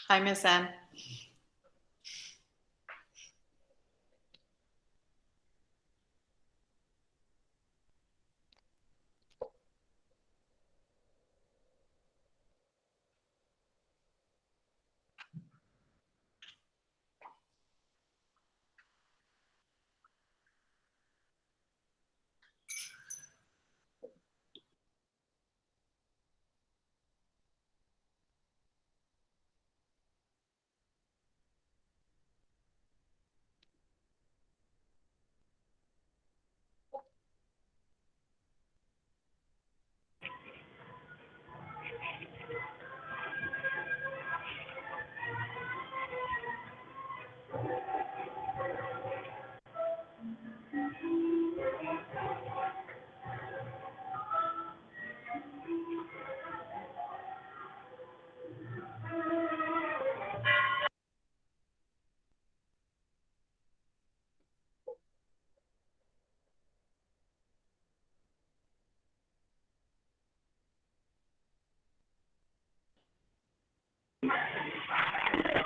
Hi, Miss Anne.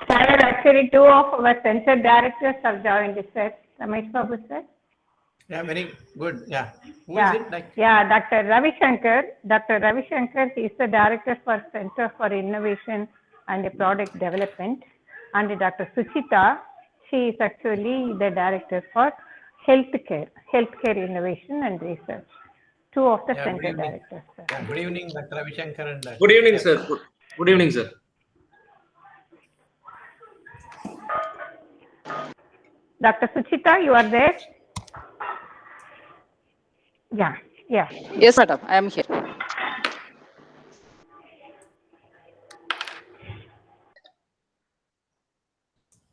Sir, actually, two of our center directors have joined, sir. Ramesh Babu, sir. Yeah, very good. Yeah. Who Yeah. is it? Like? Yeah, Dr. Ravi Shankar. Dr. Ravi Shankar, he is the director for Center for Innovation and Product Development. And Dr. Suchita, she is actually the director for healthcare innovation and research. Two of the center directors, sir. Yeah, good evening, Dr. Ravi Shankar. And, good evening, sir. Good evening, sir. Dr. Suchita, you are there? Yeah, yeah. Yes, madam, I am here.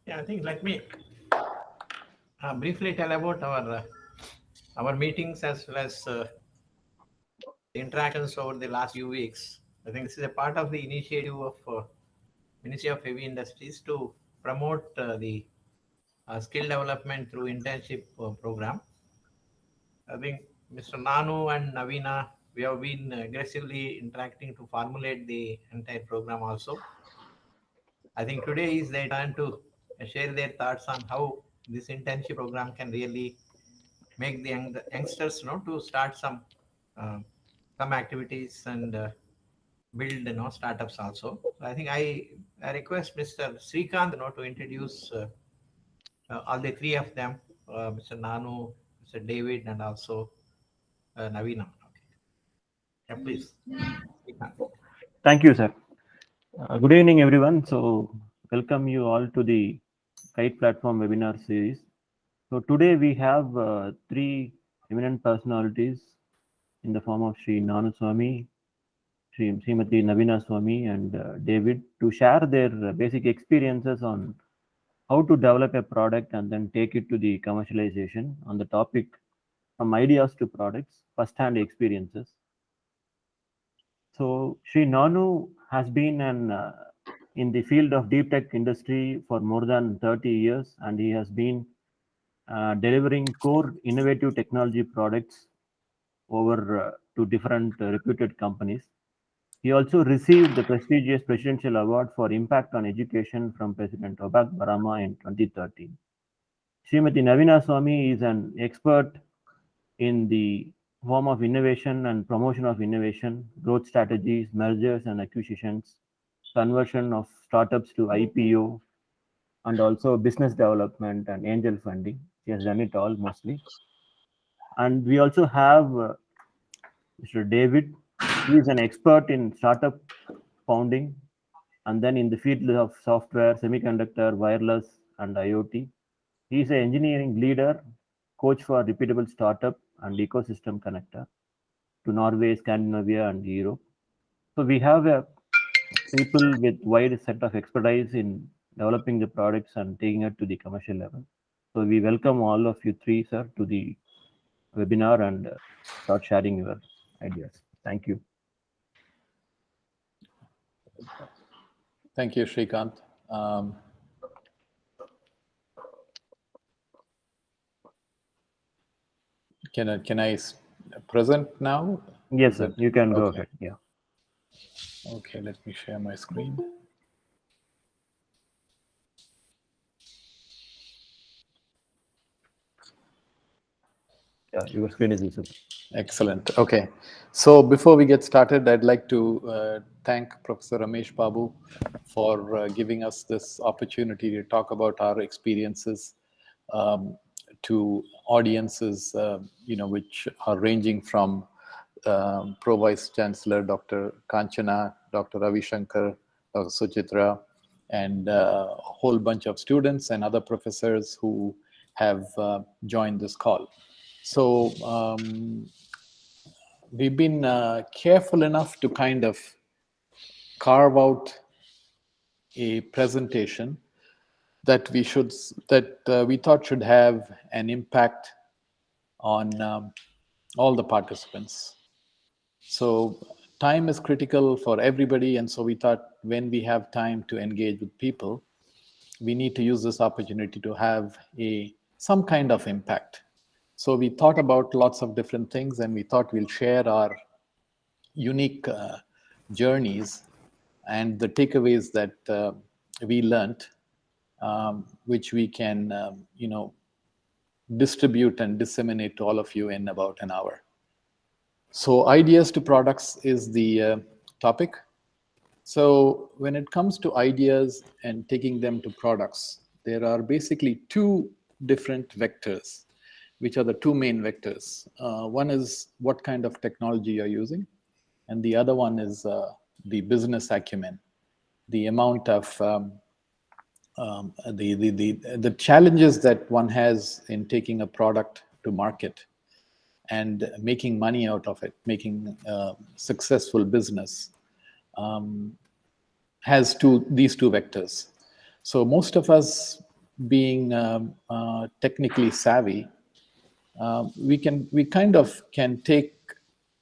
Yeah, I think let me briefly tell about our meetings as well as the interactions over the last few weeks. I think this is a part of the initiative of Ministry of Heavy Industries to promote the skill development through internship program. I think Mr. Nanu and Naveena, we have been aggressively interacting to formulate the entire program also. I think today is their turn to share their thoughts on how this internship program can really make the youngsters to start some activities and build startups also. I think I request Mr. Srikanth to introduce all the three of them, Mr. Nanu, Mr. David, and also Naveena. Okay. Yeah, please. Srikanth. Thank you, sir. Good evening, everyone. So, welcome you all to the Kite Platform webinar series. So, today we have three eminent personalities in the form of Shri Naveena Swamy, Srimati Naveena Swamy, and David to share their basic experiences on how to develop a product and then take it to the commercialization on the topic from ideas to products, first-hand experiences. So Shri Nanu has been in the field of deep tech industry for more than 30 years, and he has been delivering core innovative technology products over to different reputed companies. He also received the prestigious Presidential Award for Impact on Education from President Barack Obama in 2013. Srimati Naveena Swamy is an expert in the form of innovation and promotion of innovation, growth strategies, mergers and acquisitions, conversion of startups to IPO, and also business development and angel funding. She has done it all mostly. And we also have Mr. David, who is an expert in startup founding and then in the field of software, semiconductor, wireless, and IoT. He is an engineering leader, coach for repeatable startup and ecosystem connector to Norway, Scandinavia, and Europe. So we have people with wide set of expertise in developing the products and taking it to the commercial level. So we welcome all of you three, sir, to the webinar and start sharing your ideas. Thank you. Thank you, Srikanth. Can I present now? Yes, sir. You can go ahead. Yeah. Okay, let me share my screen. Your screen is visible. Excellent. Okay. So before we get started, I'd like to thank Professor Ramesh Babu for giving us this opportunity to talk about our experiences to audiences, which are ranging from Pro Vice Chancellor Dr. Kanchana, Dr. Ravi Shankar, Dr. Suchitra, and a whole bunch of students and other professors who have joined this call. So we've been careful enough to kind of carve out a presentation that we thought should have an impact on all the participants. So time is critical for everybody, and so we thought when we have time to engage with people, we need to use this opportunity to have some kind of impact. So we thought about lots of different things, and we thought we'll share our unique journeys and the takeaways that we learned, which we can, distribute and disseminate to all of you in about an hour. So ideas to products is the topic. So when it comes to ideas and taking them to products, there are basically two different vectors, which are the two main vectors. One is what kind of technology you're using, and the other one is the business acumen, the amount of the challenges that one has in taking a product to market and making money out of it, making successful business, has these two vectors. So most of us, being technically savvy, we kind of can take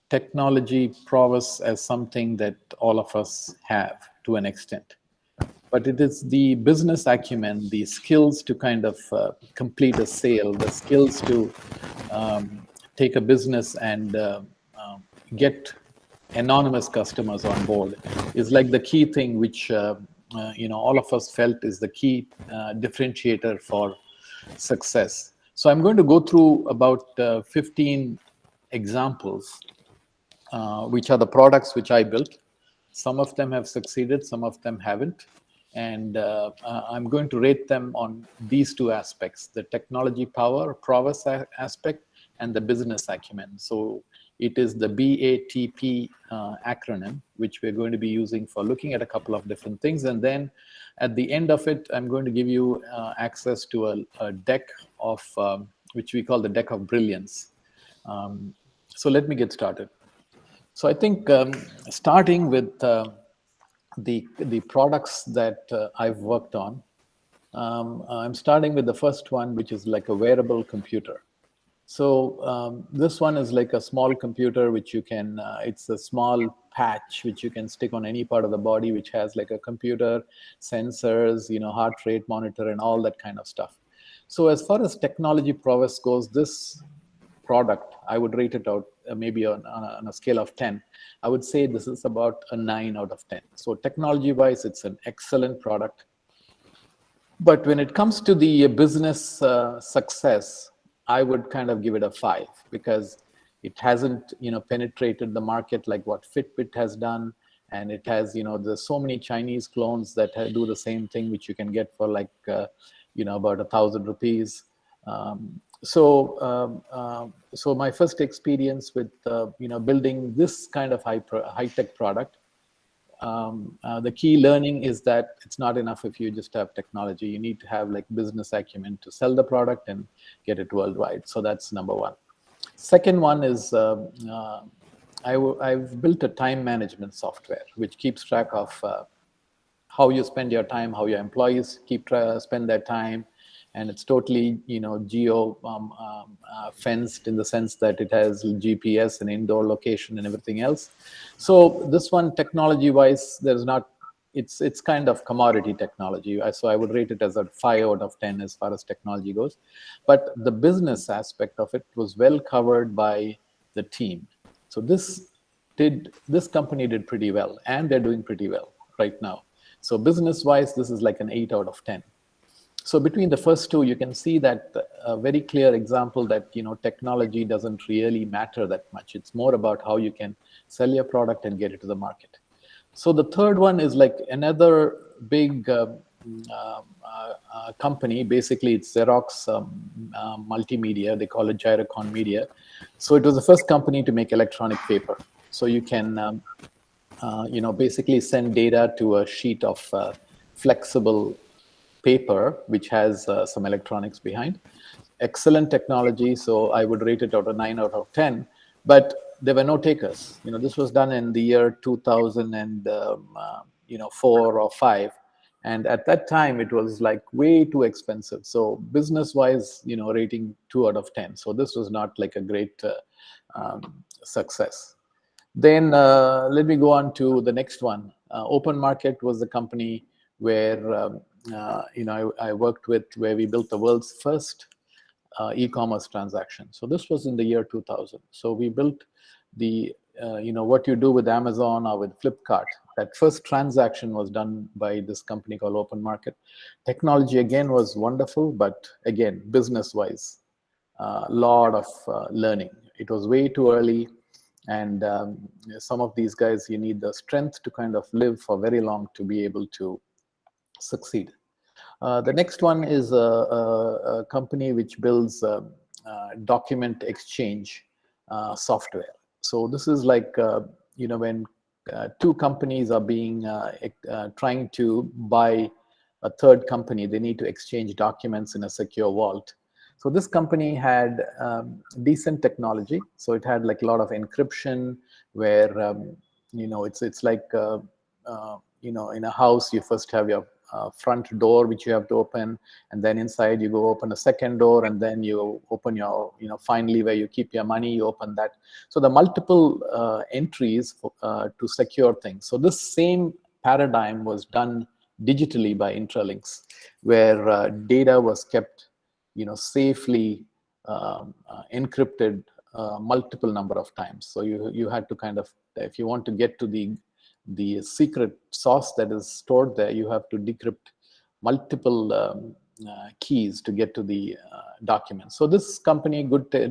technology prowess as something that all of us have to an extent. But it is the business acumen, the skills to kind of complete a sale, the skills to take a business and get anonymous customers on board is like the key thing which all of us felt is the key differentiator for success. So I'm going to go through about 15 examples, which are the products which I built. Some of them have succeeded, some of them haven't. And I'm going to rate them on these two aspects, the technology prowess aspect and the business acumen. So it is the BATP acronym, which we're going to be using for looking at a couple of different things. And then at the end of it, I'm going to give you access to a deck of, which we call the deck of brilliance. So let me get started. So I think starting with the products that I've worked on, I'm starting with the first one, which is like a wearable computer. So this one is like a small computer which you can, it's a small patch which you can stick on any part of the body, which has like a computer, sensors, heart rate monitor and all that kind of stuff. So as far as technology prowess goes, this product, I would rate it out maybe on a scale of 10. I would say this is about a 9 out of 10. So technology-wise, it's an excellent product. But when it comes to the business success, I would kind of give it a 5 because it hasn't, penetrated the market like what Fitbit has done. And it has, there's so many Chinese clones that do the same thing, which you can get for like, about 1,000 rupees. So my first experience with building this kind of high-tech product, the key learning is that it's not enough if you just have technology. You need to have like business acumen to sell the product and get it worldwide. So that's number one. Second one is I've built a time management software which keeps track of how you spend your time, how your employees spend their time. And it's totally, geo fenced in the sense that it has GPS and indoor location and everything else. So this one, technology-wise, it's kind of commodity technology. So I would rate it as a 5 out of 10 as far as technology goes. But the business aspect of it was well covered by the team. So this company did pretty well, and they're doing pretty well right now. So business-wise, this is like an 8 out of 10. So between the first two, you can see that a very clear example that, technology doesn't really matter that much. It's more about how you can sell your product and get it to the market. So the third one is like another big company. Basically, it's Xerox Multimedia. They call it Gyrocon Media. So it was the first company to make electronic paper. So you can, basically send data to a sheet of flexible paper, which has some electronics behind. Excellent technology. So I would rate it out of 9 out of 10. But there were no takers. This was done in the year 2004 or 5. And at that time, it was like way too expensive. So business-wise, rating 2 out of 10. So this was not like a great success. Then let me go on to the next one. Open Market was the company where I worked with, where we built the world's first e-commerce transaction. So this was in the year 2000. So we built the what you do with Amazon or with Flipkart. That first transaction was done by this company called Open Market. Technology again was wonderful, but again, business-wise, a lot of learning. It was way too early, and some of these guys, you need the strength to kind of live for very long to be able to succeed. The next one is a company which builds document exchange software. So this is like, when two companies are trying to buy a third company, they need to exchange documents in a secure vault. So this company had decent technology. So it had like a lot of encryption where, it's like, in a house, you first have your front door, which you have to open, and then inside you go open a second door, and then you open your, finally where you keep your money, you open that. So the multiple entries to secure things. So this same paradigm was done digitally by Intralinks, where data was kept, safely encrypted multiple number of times. So you had to kind of, if you want to get to the secret sauce that is stored there, you have to decrypt multiple keys to get to the document. So this company,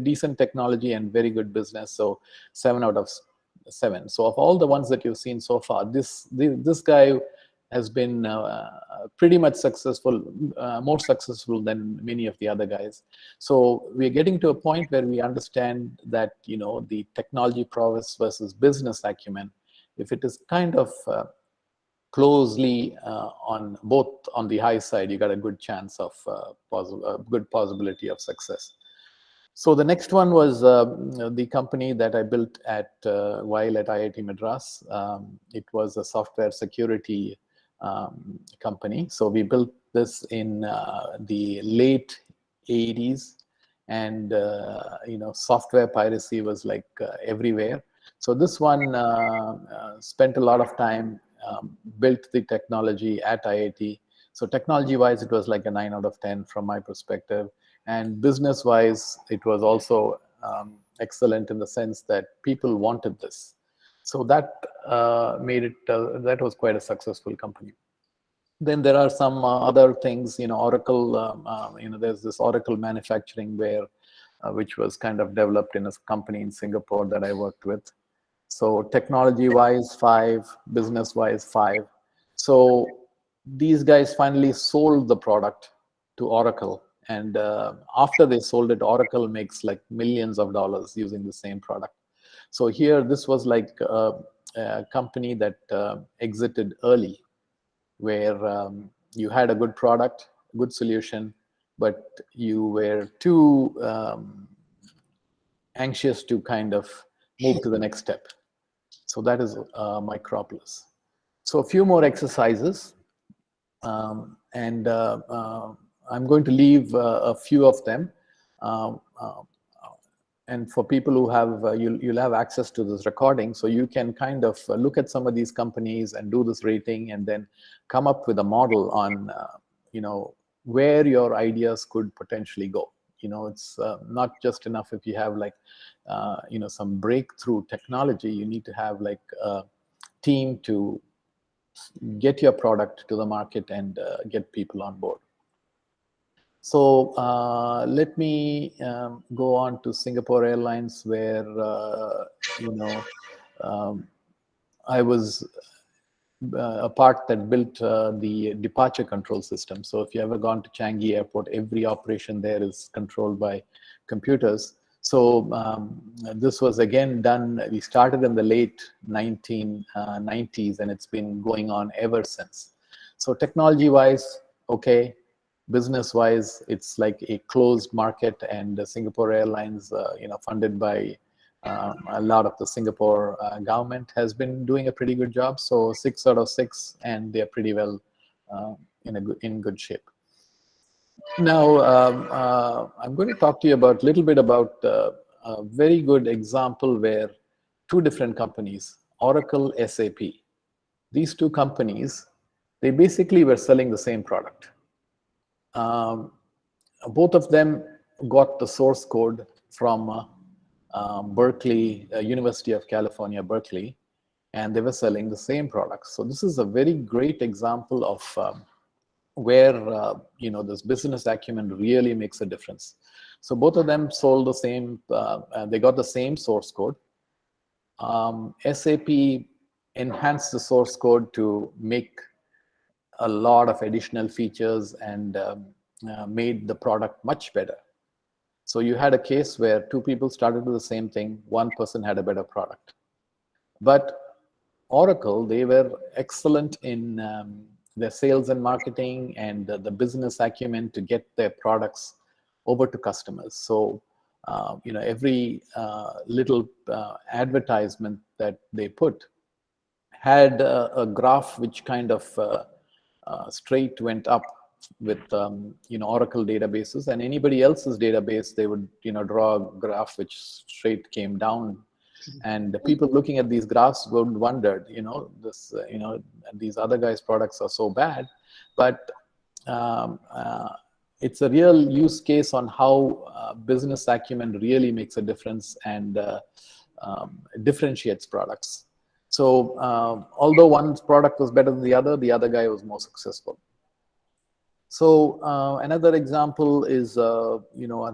decent technology and very good business. So 7 out of 7. So of all the ones that you've seen so far, this guy has been pretty much successful, more successful than many of the other guys. So we're getting to a point where we understand that, the technology prowess versus business acumen, if it is kind of closely on both on the high side, you got a good chance of good possibility of success. So the next one was the company that I built while at IIT Madras. It was a software security company. So we built this in the late 80s, and software piracy was like everywhere. So this one spent a lot of time, built the technology at IIT. So technology-wise, it was like a 9 out of 10 from my perspective. And business-wise, it was also excellent in the sense that people wanted this. So that made it, that was quite a successful company. Then there are some other things, Oracle, there's this Oracle manufacturing which was kind of developed in a company in Singapore that I worked with. So technology-wise, 5, business-wise, 5. So these guys finally sold the product to Oracle. And after they sold it, Oracle makes like millions of dollars using the same product. So here, this was like a company that exited early, where you had a good product, good solution, but you were too anxious to kind of move to the next step. So that is Micropolis. So a few more exercises, and I'm going to leave a few of them. And for people who have, you'll have access to this recording, so you can kind of look at some of these companies and do this rating, and then come up with a model on, where your ideas could potentially go. It's not just enough if you have like, some breakthrough technology. You need to have like a team to get your product to the market and get people on board. So let me go on to Singapore Airlines, where I was a part that built the departure control system. So if you ever gone to Changi Airport, every operation there is controlled by computers. So this was again done, we started in the late 1990s, and it's been going on ever since. So technology-wise, okay. Business-wise, it's like a closed market, and Singapore Airlines, funded by a lot of the Singapore government, has been doing a pretty good job. So 6 out of 6, and they're pretty well in good shape. Now, I'm going to talk to you about a little bit about a very good example where two different companies, Oracle, SAP, these two companies, they basically were selling the same product. Both of them got the source code from Berkeley, University of California, Berkeley, and they were selling the same products. So this is a very great example of where this business acumen really makes a difference. So both of them sold the same, they got the same source code. SAP enhanced the source code to make a lot of additional features and made the product much better. So you had a case where two people started with the same thing, one person had a better product. But Oracle, they were excellent in their sales and marketing and the business acumen to get their products over to customers. So every little advertisement that they put had a graph which kind of straight went up with Oracle databases, and anybody else's database, they would draw a graph which straight came down. And the people looking at these graphs would wonder, these other guys' products are so bad. But it's a real use case on how business acumen really makes a difference and differentiates products. So although one product was better than the other guy was more successful. So another example is a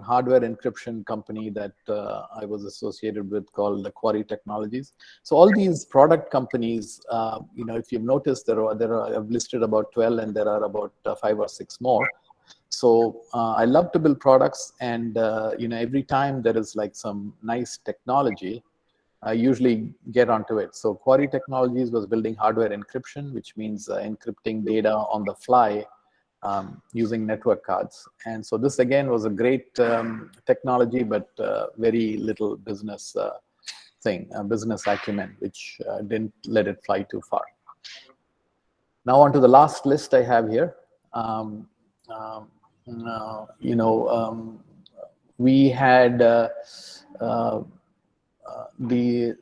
hardware encryption company that I was associated with called the Quarry Technologies. So all these product companies, if you've noticed, I've listed about 12, and there are about 5 or 6 more. So I love to build products, and every time there is like some nice technology, I usually get onto it. So Quarry Technologies was building hardware encryption, which means encrypting data on the fly using network cards. And so this again was a great technology, but very little business business acumen, which didn't let it fly too far. Now on to the last list I have here. We had the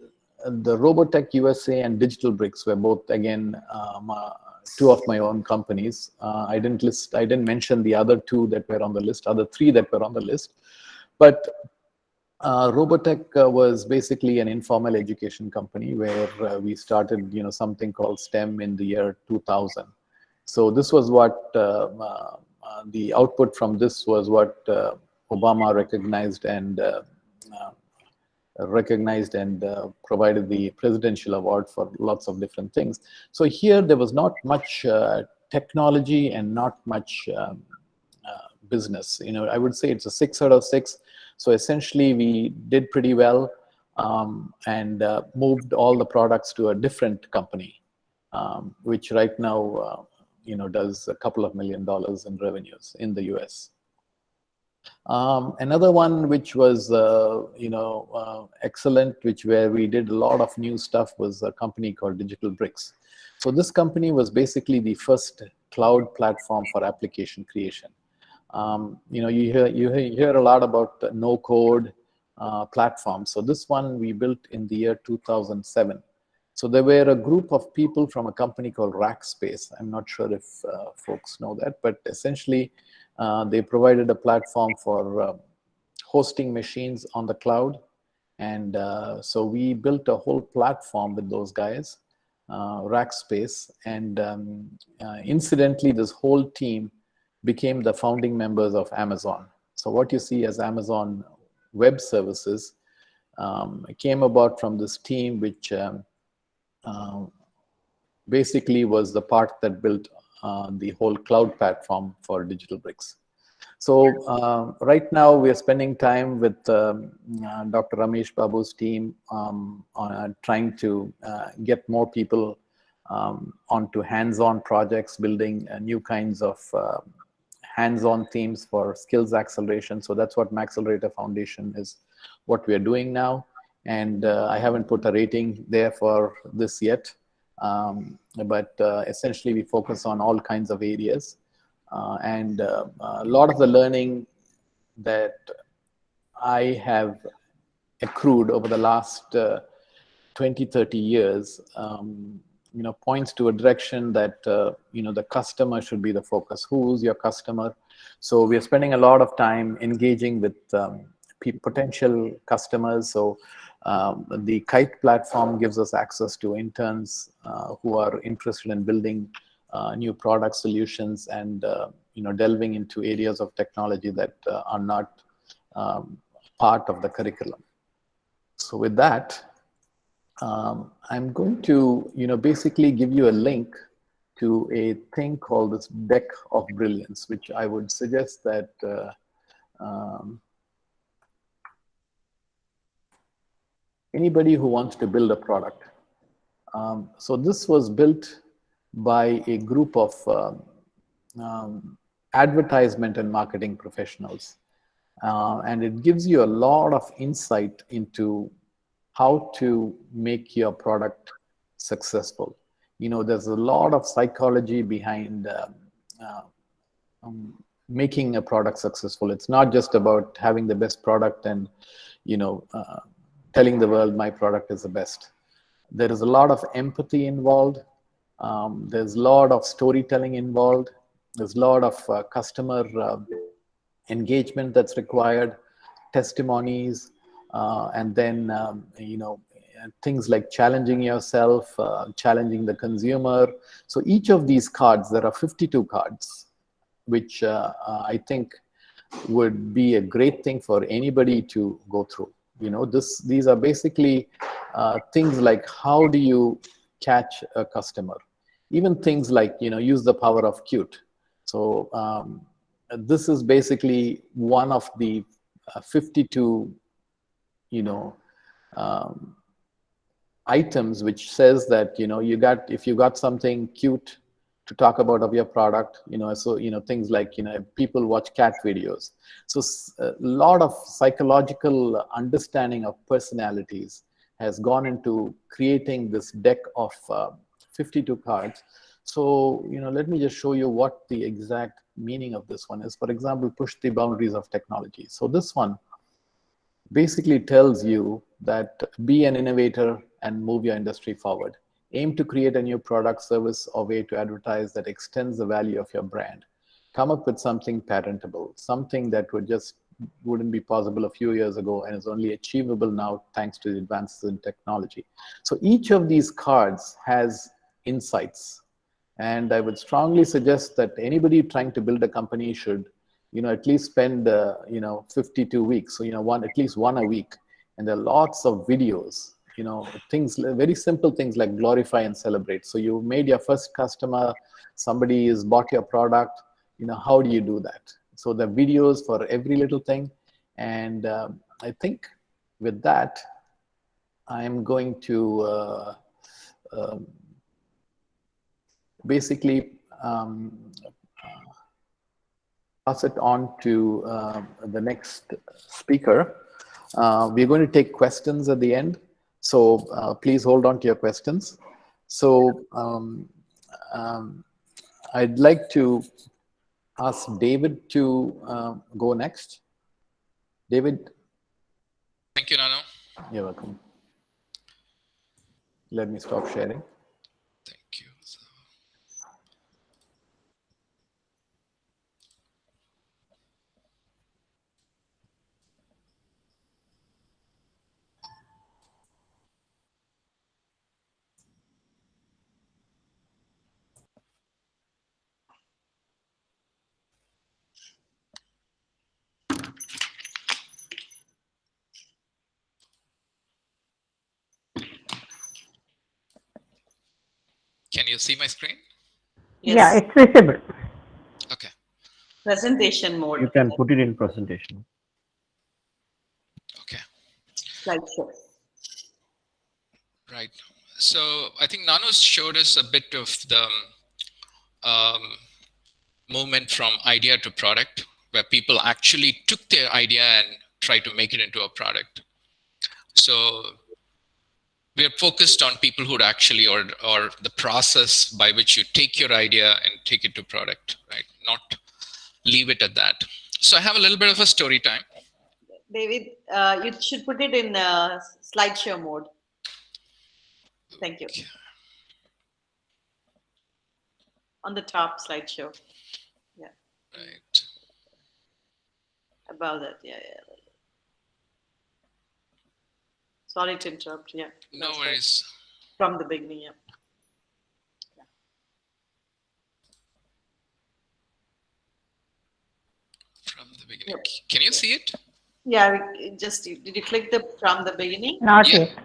Robotech USA and Digital Bricks were both, again, 2 of my own companies. I didn't mention the other 2 that were on the list, other 3 that were on the list. But Robotech was basically an informal education company where we started, something called STEM in the year 2000. So this was what the output from this was what Obama recognized and provided the presidential award for lots of different things. So here there was not much technology and not much business. I would say it's a 6 out of 6. So essentially we did pretty well and moved all the products to a different company, which right now does a couple of $1 million in revenues in the US. Another one which was excellent, where we did a lot of new stuff, was a company called Digital Bricks. So this company was basically the first cloud platform for application creation. You hear a lot about no code platforms. So this one we built in the year 2007. So there were a group of people from a company called Rackspace. I'm not sure if folks know that, but essentially they provided a platform for hosting machines on the cloud. And so we built a whole platform with those guys, Rackspace. And incidentally, this whole team became the founding members of Amazon. So what you see as Amazon Web Services came about from this team, which basically was the part that built the whole cloud platform for Digital Bricks. So right now we are spending time with Dr. Ramesh Babu's team on trying to get more people onto hands-on projects, building new kinds of hands-on themes for skills acceleration. So that's what Maxelerator Foundation is, what we are doing now. And I haven't put a rating there for this yet, but essentially we focus on all kinds of areas. And a lot of the learning that I have accrued over the last 20, 30 years, points to a direction that, the customer should be the focus. Who's your customer? So we are spending a lot of time engaging with potential customers. So the Kite platform gives us access to interns who are interested in building new product solutions and delving into areas of technology that are not part of the curriculum. So with that, I'm going to basically give you a link to a thing called this Deck of Brilliance, which I would suggest that anybody who wants to build a product. So this was built by a group of advertisement and marketing professionals. And it gives you a lot of insight into how to make your product successful. There's a lot of psychology behind making a product successful. It's not just about having the best product and, telling the world my product is the best. There is a lot of empathy involved. There's a lot of storytelling involved. There's a lot of customer engagement that's required, testimonies, and then, things like challenging yourself, challenging the consumer. So each of these cards, there are 52 cards, which I think would be a great thing for anybody to go through. These are basically things like how do you catch a customer? Even things like, use the power of cute. So this is basically one of the 52, items which says that, if you got something cute to talk about of your product, things like, people watch cat videos. So a lot of psychological understanding of personalities has gone into creating this deck of 52 cards. So, let me just show you what the exact meaning of this one is. For example, push the boundaries of technology. So this one basically tells you that be an innovator and move your industry forward. Aim to create a new product, service, or way to advertise that extends the value of your brand. Come up with something patentable, something that wouldn't be possible a few years ago and is only achievable now thanks to the advances in technology. So each of these cards has insights. And I would strongly suggest that anybody trying to build a company should, at least spend, 52 weeks. So, at least one a week. And there are lots of videos, things, very simple things like glorify and celebrate. So you made your first customer, somebody has bought your product, how do you do that? So the videos for every little thing. And I think with that, I'm going to basically pass it on to the next speaker. We're going to take questions at the end. So please hold on to your questions. So I'd like to ask David to go next. David. Thank you, Nanu. You're welcome. Let me stop sharing. Thank you. see my screen? Yeah, Yes. it's visible. Okay. Presentation mode. You can put it in presentation. Okay. Slideshow. Right. So I think Nanu showed us a bit of the movement from idea to product, where people actually took their idea and tried to make it into a product. So we are focused on people who actually, or the process by which you take your idea and take it to product, right? Not leave it at that. So I have a little bit of a story time. David, you should put it in slideshow mode. Thank you. On the top slideshow. Yeah. Right. Above that. Yeah. Sorry to interrupt. Yeah. No That's right. worries. From the beginning. Yeah. From the beginning. Can you see it? Yeah. Just did you click the from the beginning? Not Yeah. yet.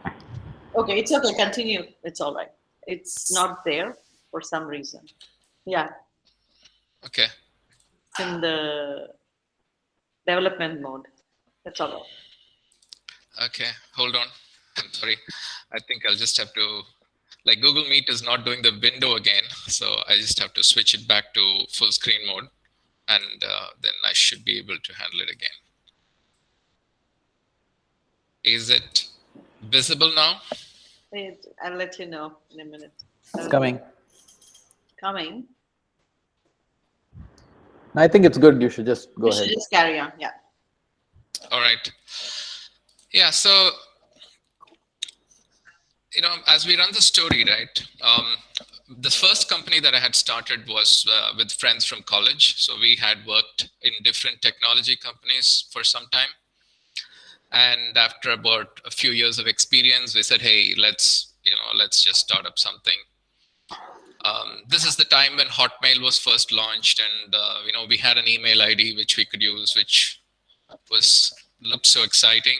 Okay, it's okay. Continue. It's all right. It's not there for some reason. Yeah. Okay. It's in the development mode. That's all right. Okay. Hold on. I'm sorry. I think I'll just have to, like Google Meet is not doing the window again. So I just have to switch it back to full screen mode. And then I should be able to handle it again. Is it visible now? I'll let you know in a minute. It's coming. Coming. I think it's good. You should just go You should ahead. just carry on. Yeah. All right. Yeah. So, as we run the story, right? The first company that I had started was with friends from college. So we had worked in different technology companies for some time. And after about a few years of experience, we said, hey, let's just start up something. This is the time when Hotmail was first launched, and we had an email ID which we could use, which looked so exciting.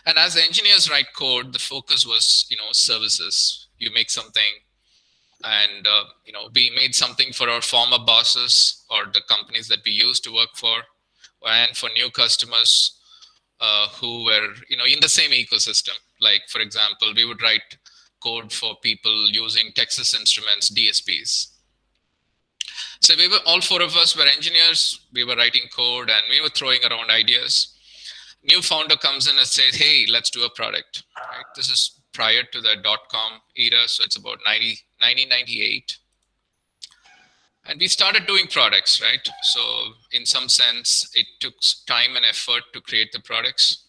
And as engineers write code, the focus was services. You make something, and we made something for our former bosses or the companies that we used to work for, and for new customers who were in the same ecosystem. Like, for example, we would write code for people using Texas Instruments DSPs. So all four of us were engineers. We were writing code and we were throwing around ideas. New founder comes in and says, hey, let's do a product. Right? This is prior to the .com era, so it's about 1998. And we started doing products, right? So in some sense, it took time and effort to create the products.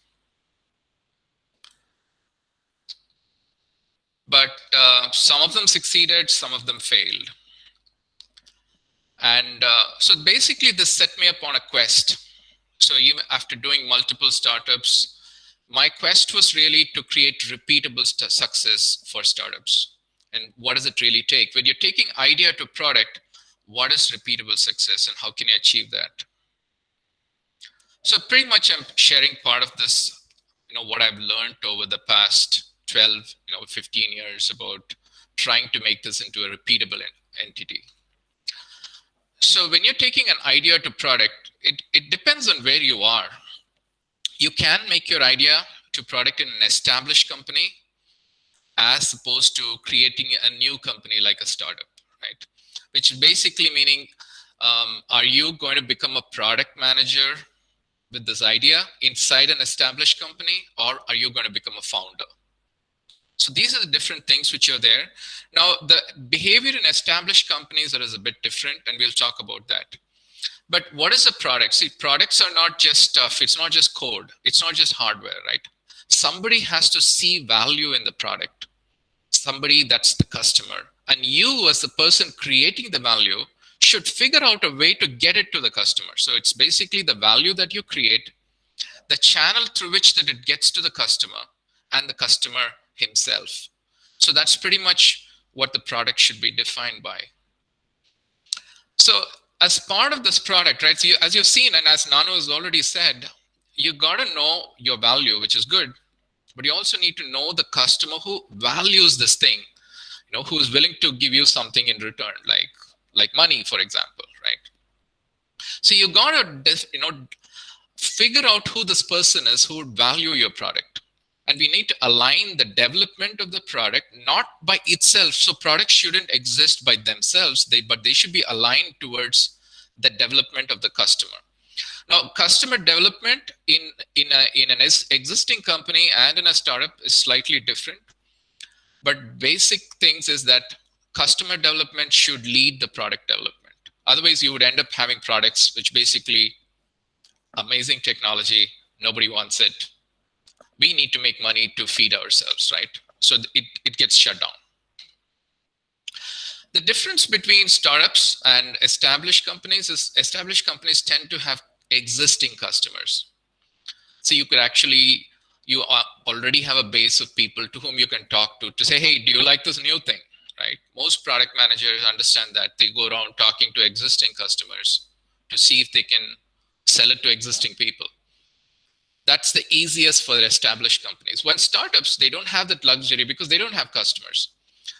But some of them succeeded, some of them failed. And so basically this set me up on a quest. So even after doing multiple startups, my quest was really to create repeatable success for startups. And what does it really take? When you're taking idea to product, what is repeatable success and how can you achieve that? So pretty much I'm sharing part of this, what I've learned over the past 12, 15 years about trying to make this into a repeatable entity. So when you're taking an idea to product, it depends on where you are. You can make your idea to product in an established company as opposed to creating a new company like a startup, right? Which is basically meaning, are you going to become a product manager with this idea inside an established company, or are you going to become a founder? So these are the different things which are there. Now, the behavior in established companies is a bit different, and we'll talk about that. But what is a product? See, products are not just stuff. It's not just code. It's not just hardware, right? Somebody has to see value in the product. Somebody, that's the customer. And you, as the person creating the value, should figure out a way to get it to the customer. So it's basically the value that you create, the channel through which that it gets to the customer, and the customer himself. So that's pretty much what the product should be defined by. So as part of this product, right, so as you've seen, and as Nanu has already said, you got to know your value, which is good, but you also need to know the customer who values this thing. who is willing to give you something in return, like money, for example, right? So you gotta, figure out who this person is who would value your product. And we need to align the development of the product, not by itself. So products shouldn't exist by themselves, but they should be aligned towards the development of the customer. Now, customer development in an existing company and in a startup is slightly different. But basic things is that customer development should lead the product development. Otherwise, you would end up having products which basically amazing technology, nobody wants it. We need to make money to feed ourselves, right? So it gets shut down. The difference between startups and established companies is established companies tend to have existing customers. So you could actually, you already have a base of people to whom you can talk to say, hey, do you like this new thing, right? Most product managers understand that. They go around talking to existing customers to see if they can sell it to existing people. That's the easiest for established companies. When startups, they don't have that luxury because they don't have customers.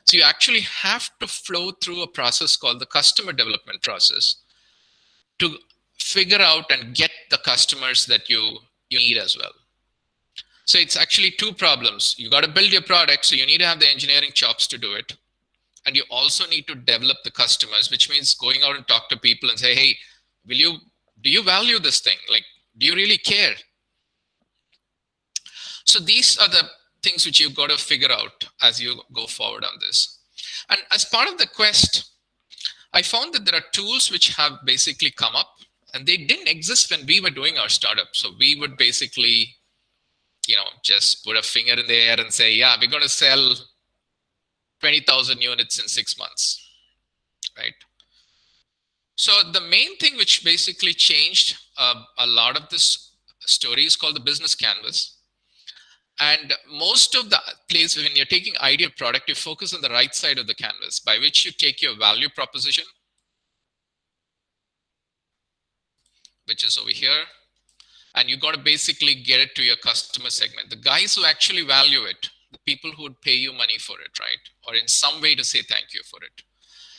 So you actually have to flow through a process called the customer development process to figure out and get the customers that you need as well. So it's actually two problems. You got to build your product, so you need to have the engineering chops to do it. And you also need to develop the customers, which means going out and talk to people and say, hey, do you value this thing? Like, do you really care? So these are the things which you've got to figure out as you go forward on this. And as part of the quest, I found that there are tools which have basically come up, and they didn't exist when we were doing our startup. So we would basically, just put a finger in the air and say, yeah, we're going to sell 20,000 units in 6 months, right? So the main thing which basically changed a lot of this story is called the business canvas. And most of the place when you're taking idea product, you focus on the right side of the canvas, by which you take your value proposition, which is over here. And you got to basically get it to your customer segment. The guys who actually value it, the people who would pay you money for it, right? Or in some way to say thank you for it.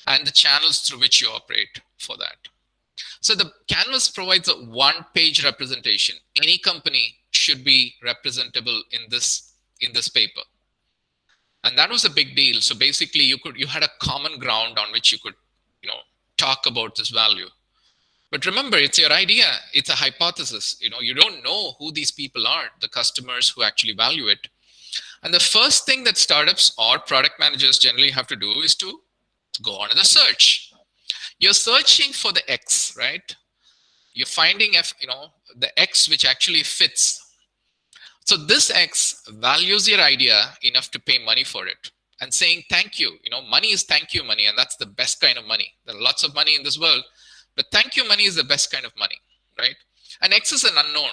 And the channels through which you operate for that. So the canvas provides a one-page representation. Any company should be representable in this paper. And that was a big deal. So basically you had a common ground on which you could, talk about this value. But remember, it's your idea. It's a hypothesis. You don't know who these people are, the customers who actually value it. And the first thing that startups or product managers generally have to do is to go on to the search. You're searching for the X, right? You're finding, the X which actually fits. So this X values your idea enough to pay money for it and saying thank you. Money is thank you money, and that's the best kind of money. There are lots of money in this world, but thank you money is the best kind of money, right? And X is an unknown.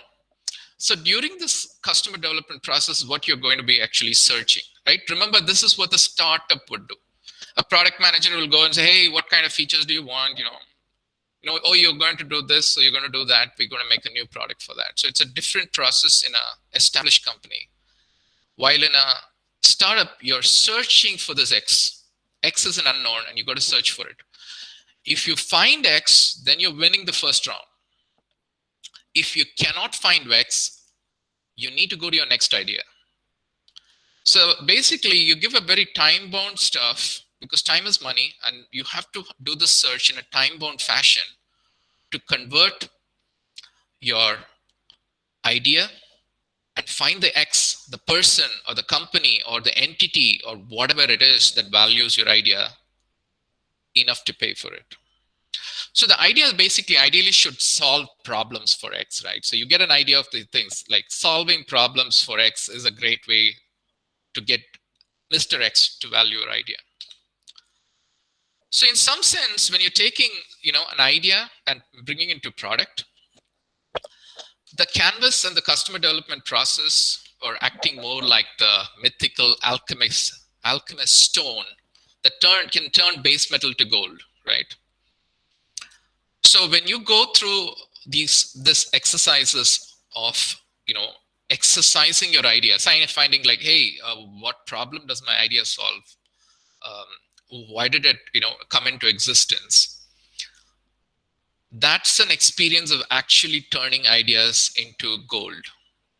So during this customer development process, what you're going to be actually searching, right? Remember, this is what the startup would do. A product manager will go and say, hey, what kind of features do you want? Oh, you're going to do this, so you're going to do that. We're going to make a new product for that. So it's a different process in an established company. While in a startup, you're searching for this X. X is an unknown, and you got to search for it. If you find X, then you're winning the first round. If you cannot find X, you need to go to your next idea. So basically, you give a very time-bound stuff because time is money, and you have to do the search in a time-bound fashion to convert your idea and find the X, the person or the company or the entity or whatever it is that values your idea enough to pay for it. So the idea basically ideally should solve problems for X, right? So you get an idea of the things like solving problems for X is a great way to get Mr. X to value your idea. So in some sense, when you're taking, an idea and bringing it into product, the canvas and the customer development process are acting more like the mythical alchemist stone that can turn base metal to gold, right? So when you go through this exercises of, exercising your idea, finding like, hey, what problem does my idea solve? Why did it, come into existence? That's an experience of actually turning ideas into gold,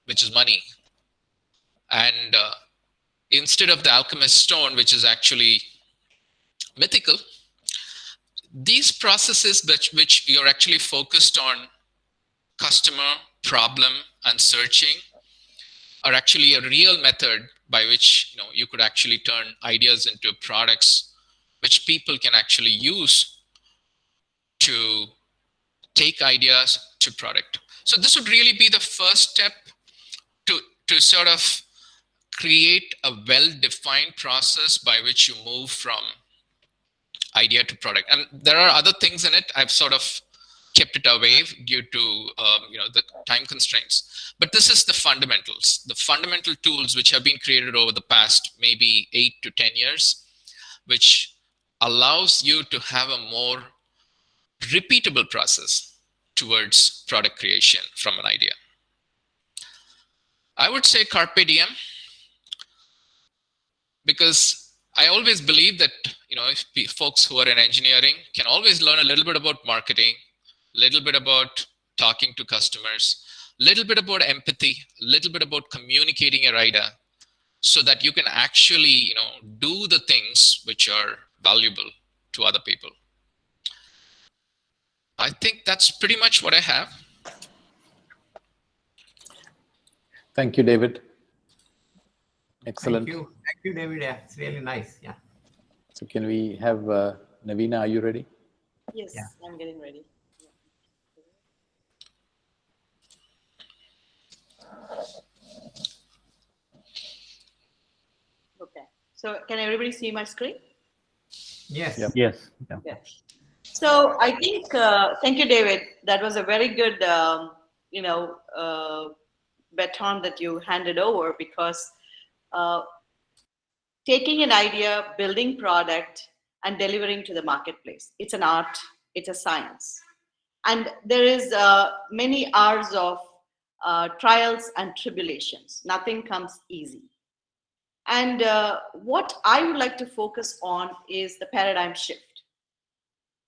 which is money. And instead of the alchemist stone, which is actually mythical, these processes which you're actually focused on customer, problem, and searching are actually a real method by which you could actually turn ideas into products which people can actually use to take ideas to product. So this would really be the first step to sort of create a well-defined process by which you move from idea to product. And there are other things in it. I've sort of kept it away due to the time constraints. But this is the fundamentals, the fundamental tools which have been created over the past maybe 8 to 10 years, which allows you to have a more repeatable process towards product creation from an idea. I would say carpe diem, because I always believe that if folks who are in engineering can always learn a little bit about marketing, a little bit about talking to customers, a little bit about empathy, a little bit about communicating your idea, so that you can actually do the things which are valuable to other people. I think that's pretty much what I have. Thank you, David. Excellent. Thank you, David. Yeah, it's really nice. Yeah. So can we have Naveena, are you ready? Yes, Yeah. I'm getting ready. Okay. So can everybody see my screen? Yes. Yep. Yes. Yeah. Yeah. So I think, thank you, David. That was a very good, baton that you handed over, because taking an idea, building product, and delivering to the marketplace, it's an art, it's a science. And there is many hours of trials and tribulations. Nothing comes easy. And what I would like to focus on is the paradigm shift.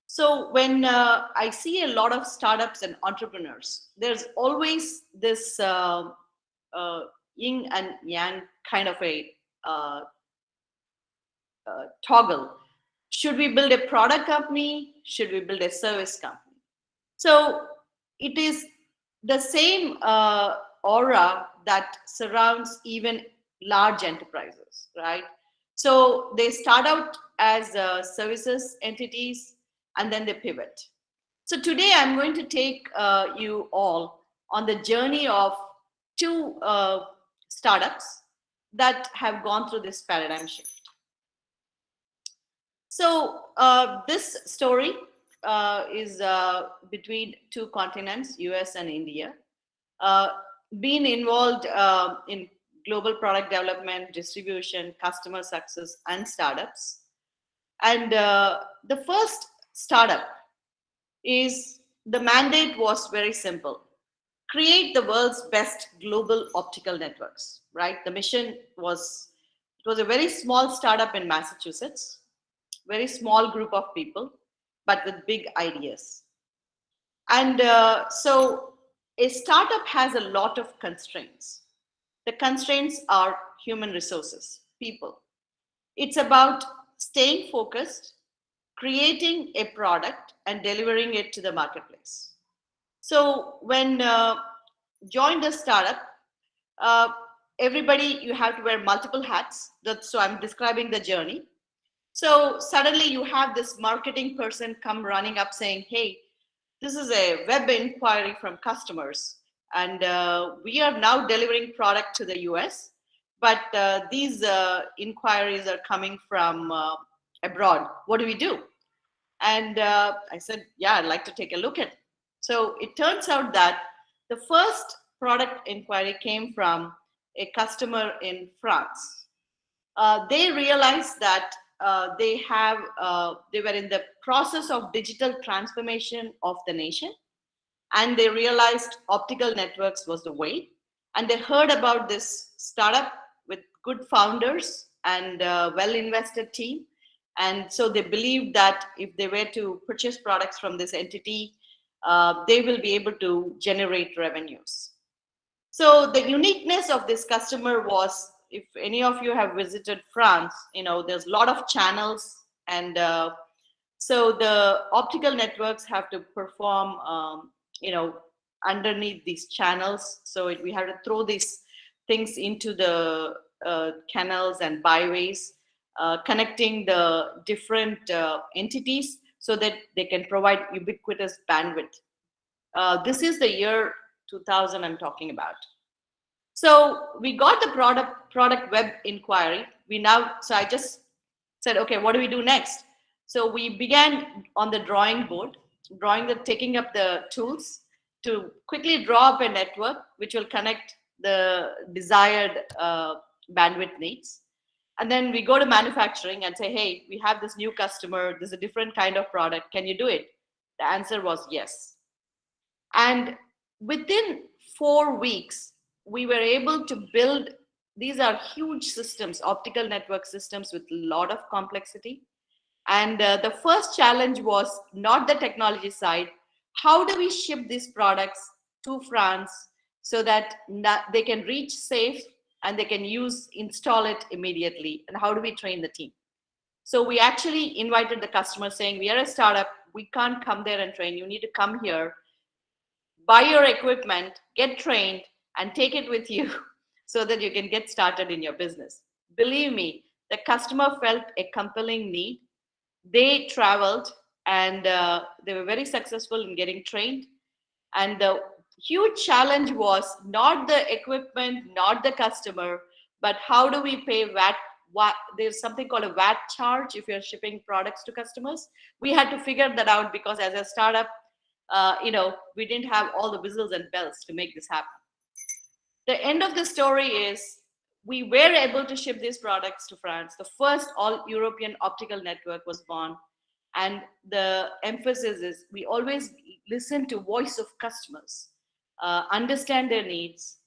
So when I see a lot of startups and entrepreneurs, there's always this yin and yang kind of a toggle. Should we build a product company? Should we build a service company? So it is the same aura that surrounds even large enterprises, right? So they start out as services entities, and then they pivot. So today I'm going to take you all on the journey of two startups that have gone through this paradigm shift. So this story is between two continents, US and India, being involved in global product development, distribution, customer success, and startups. And the first startup is, the mandate was very simple: create the world's best global optical networks, right? The mission was, it was a very small startup in Massachusetts, very small group of people, but with big ideas. And so a startup has a lot of constraints. The constraints are human resources, people. It's about staying focused, creating a product, and delivering it to the marketplace. So when joined a startup, everybody, you have to wear multiple hats. So I'm describing the journey. So suddenly you have this marketing person come running up saying, hey, this is a web inquiry from customers, and we are now delivering product to the US, but these inquiries are coming from abroad. What do we do? And I said, yeah, I'd like to take a look at it. So it turns out that the first product inquiry came from a customer in France. They realized that they were in the process of digital transformation of the nation, and they realized optical networks was the way. And they heard about this startup with good founders and well invested team, And so they believed that if they were to purchase products from this entity, they will be able to generate revenues. So the uniqueness of this customer was, if any of you have visited France, there's a lot of channels, and so the optical networks have to perform, underneath these channels. So we have to throw these things into the canals and byways, connecting the different entities so that they can provide ubiquitous bandwidth. This is the year 2000 I'm talking about. So we got the product web inquiry. So I just said, okay, what do we do next? So we began on the drawing board, taking up the tools to quickly draw up a network which will connect the desired bandwidth needs. And then we go to manufacturing and say, hey, we have this new customer, this is a different kind of product, can you do it? The answer was yes. And within 4 weeks, we were able to build, these are huge systems, optical network systems with a lot of complexity. And the first challenge was not the technology side. How do we ship these products to France so that they can reach safe and they can install it immediately? And how do we train the team? So we actually invited the customer saying, we are a startup, we can't come there and train. You need to come here, buy your equipment, get trained, and take it with you so that you can get started in your business. Believe me, the customer felt a compelling need. They traveled, and they were very successful in getting trained. And the huge challenge was not the equipment, not the customer, but how do we pay VAT? There's something called a VAT charge if you're shipping products to customers. We had to figure that out because as a startup, we didn't have all the whistles and bells to make this happen. The end of the story is we were able to ship these products to France. The first all-European optical network was born. And the emphasis is we always listen to voice of customers, understand their needs,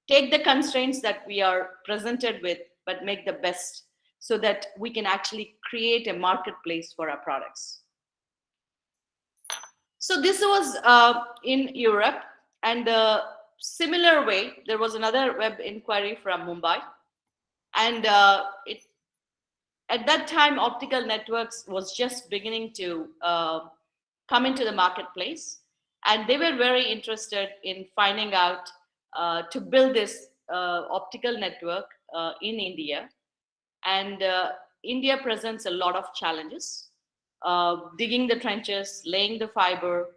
take the constraints that we are presented with, but make the best so that we can actually create a marketplace for our products. So this was in Europe, and the similar way, there was another web inquiry from Mumbai, and at that time, optical networks was just beginning to come into the marketplace, and they were very interested in finding out to build this optical network in India. And India presents a lot of challenges, digging the trenches, laying the fiber.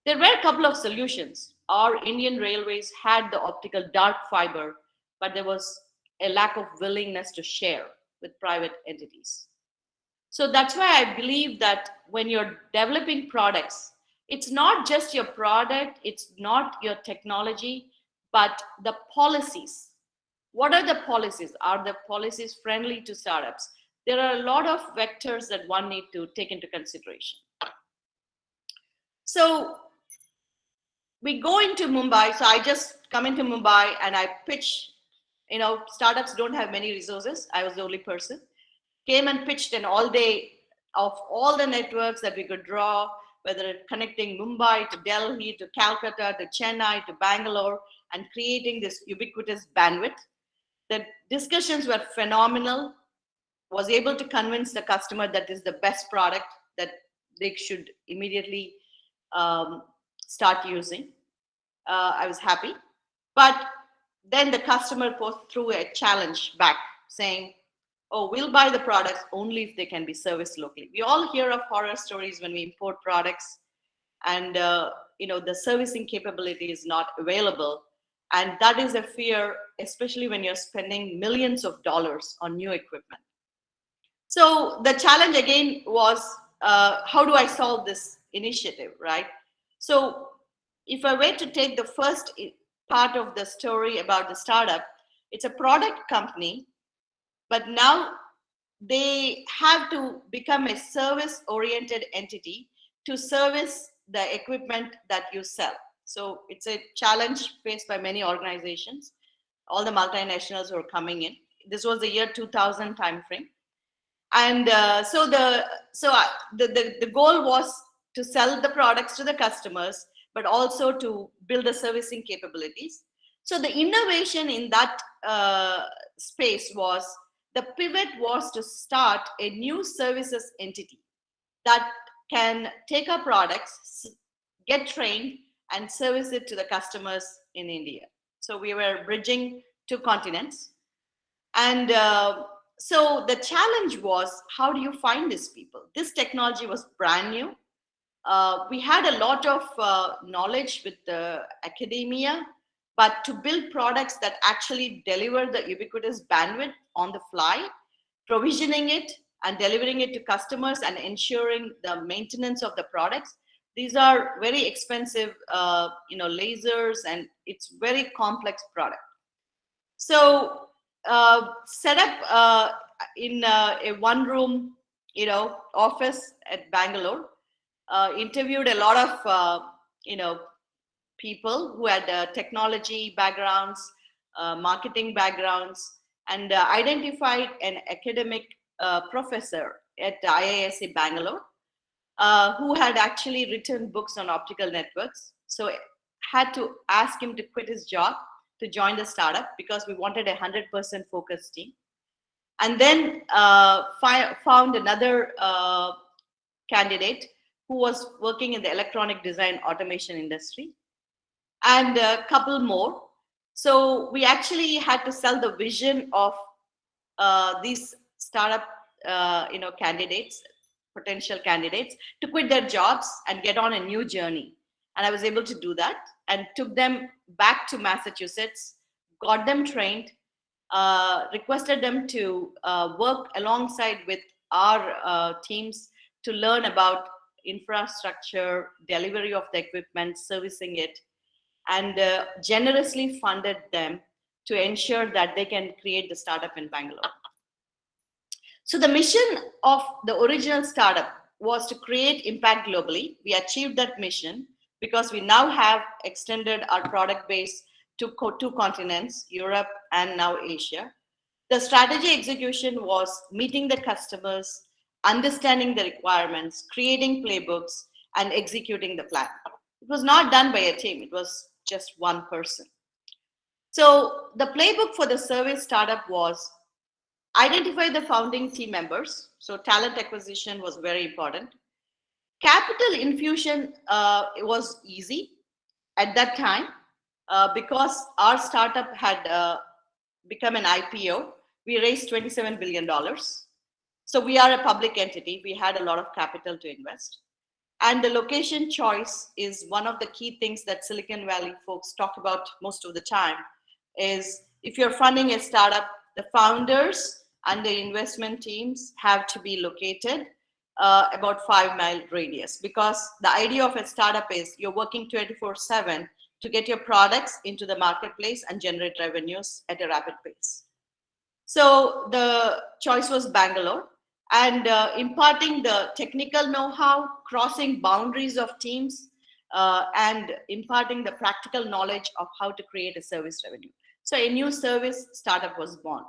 There were a couple of solutions. Our Indian railways had the optical dark fiber, but there was a lack of willingness to share with private entities. So that's why I believe that when you're developing products, it's not just your product, it's not your technology, but the policies. What are the policies? Are the policies friendly to startups? There are a lot of vectors that one need to take into consideration. So we go into Mumbai. So I just come into Mumbai and I pitch. Startups don't have many resources. I was the only person. Came and pitched an all day of all the networks that we could draw, whether connecting Mumbai to Delhi, to Calcutta, to Chennai, to Bangalore, and creating this ubiquitous bandwidth. The discussions were phenomenal. Was able to convince the customer that is the best product that they should immediately start using. I was happy. But then the customer threw a challenge back saying, oh, we'll buy the products only if they can be serviced locally. We all hear of horror stories when we import products and the servicing capability is not available. And that is a fear, especially when you're spending millions of dollars on new equipment. So the challenge again was, how do I solve this initiative, right? So if I were to take the first part of the story about the startup, it's a product company, but now they have to become a service-oriented entity to service the equipment that you sell. So it's a challenge faced by many organizations, all the multinationals who are coming in. This was the year 2000 timeframe. And the goal was to sell the products to the customers, but also to build the servicing capabilities. So the innovation in that space was, the pivot was to start a new services entity that can take our products, get trained, and service it to the customers in India. So we were bridging two continents. And so the challenge was, how do you find these people? This technology was brand new. We had a lot of knowledge with the academia, but to build products that actually deliver the ubiquitous bandwidth on the fly, provisioning it and delivering it to customers and ensuring the maintenance of the products, these are very expensive, lasers, and it's very complex product. So set up in a one-room, office at Bangalore. Interviewed a lot of, people who had technology backgrounds, marketing backgrounds, and identified an academic professor at IISc Bangalore who had actually written books on optical networks. So had to ask him to quit his job to join the startup because we wanted a 100% focused team. And then found another candidate who was working in the electronic design automation industry, and a couple more. So we actually had to sell the vision of these startup candidates, potential candidates, to quit their jobs and get on a new journey. And I was able to do that and took them back to Massachusetts, got them trained, requested them to work alongside with our teams to learn about infrastructure, delivery of the equipment, servicing it, and generously funded them to ensure that they can create the startup in Bangalore. So the mission of the original startup was to create impact globally. We achieved that mission because we now have extended our product base to two continents, Europe and now Asia. The strategy execution was meeting the customers, understanding the requirements, creating playbooks, and executing the plan. It was not done by a team, it was just one person. So the playbook for the service startup was identify the founding team members. So talent acquisition was very important. Capital infusion it was easy at that time because our startup had become an IPO. We raised $27 billion. So we are a public entity. We had a lot of capital to invest. And the location choice is one of the key things that Silicon Valley folks talk about most of the time, is if you're funding a startup, the founders and the investment teams have to be located about 5-mile radius, because the idea of a startup is you're working 24/7 to get your products into the marketplace and generate revenues at a rapid pace. So the choice was Bangalore, and imparting the technical know-how, crossing boundaries of teams, and imparting the practical knowledge of how to create a service revenue. So a new service startup was born.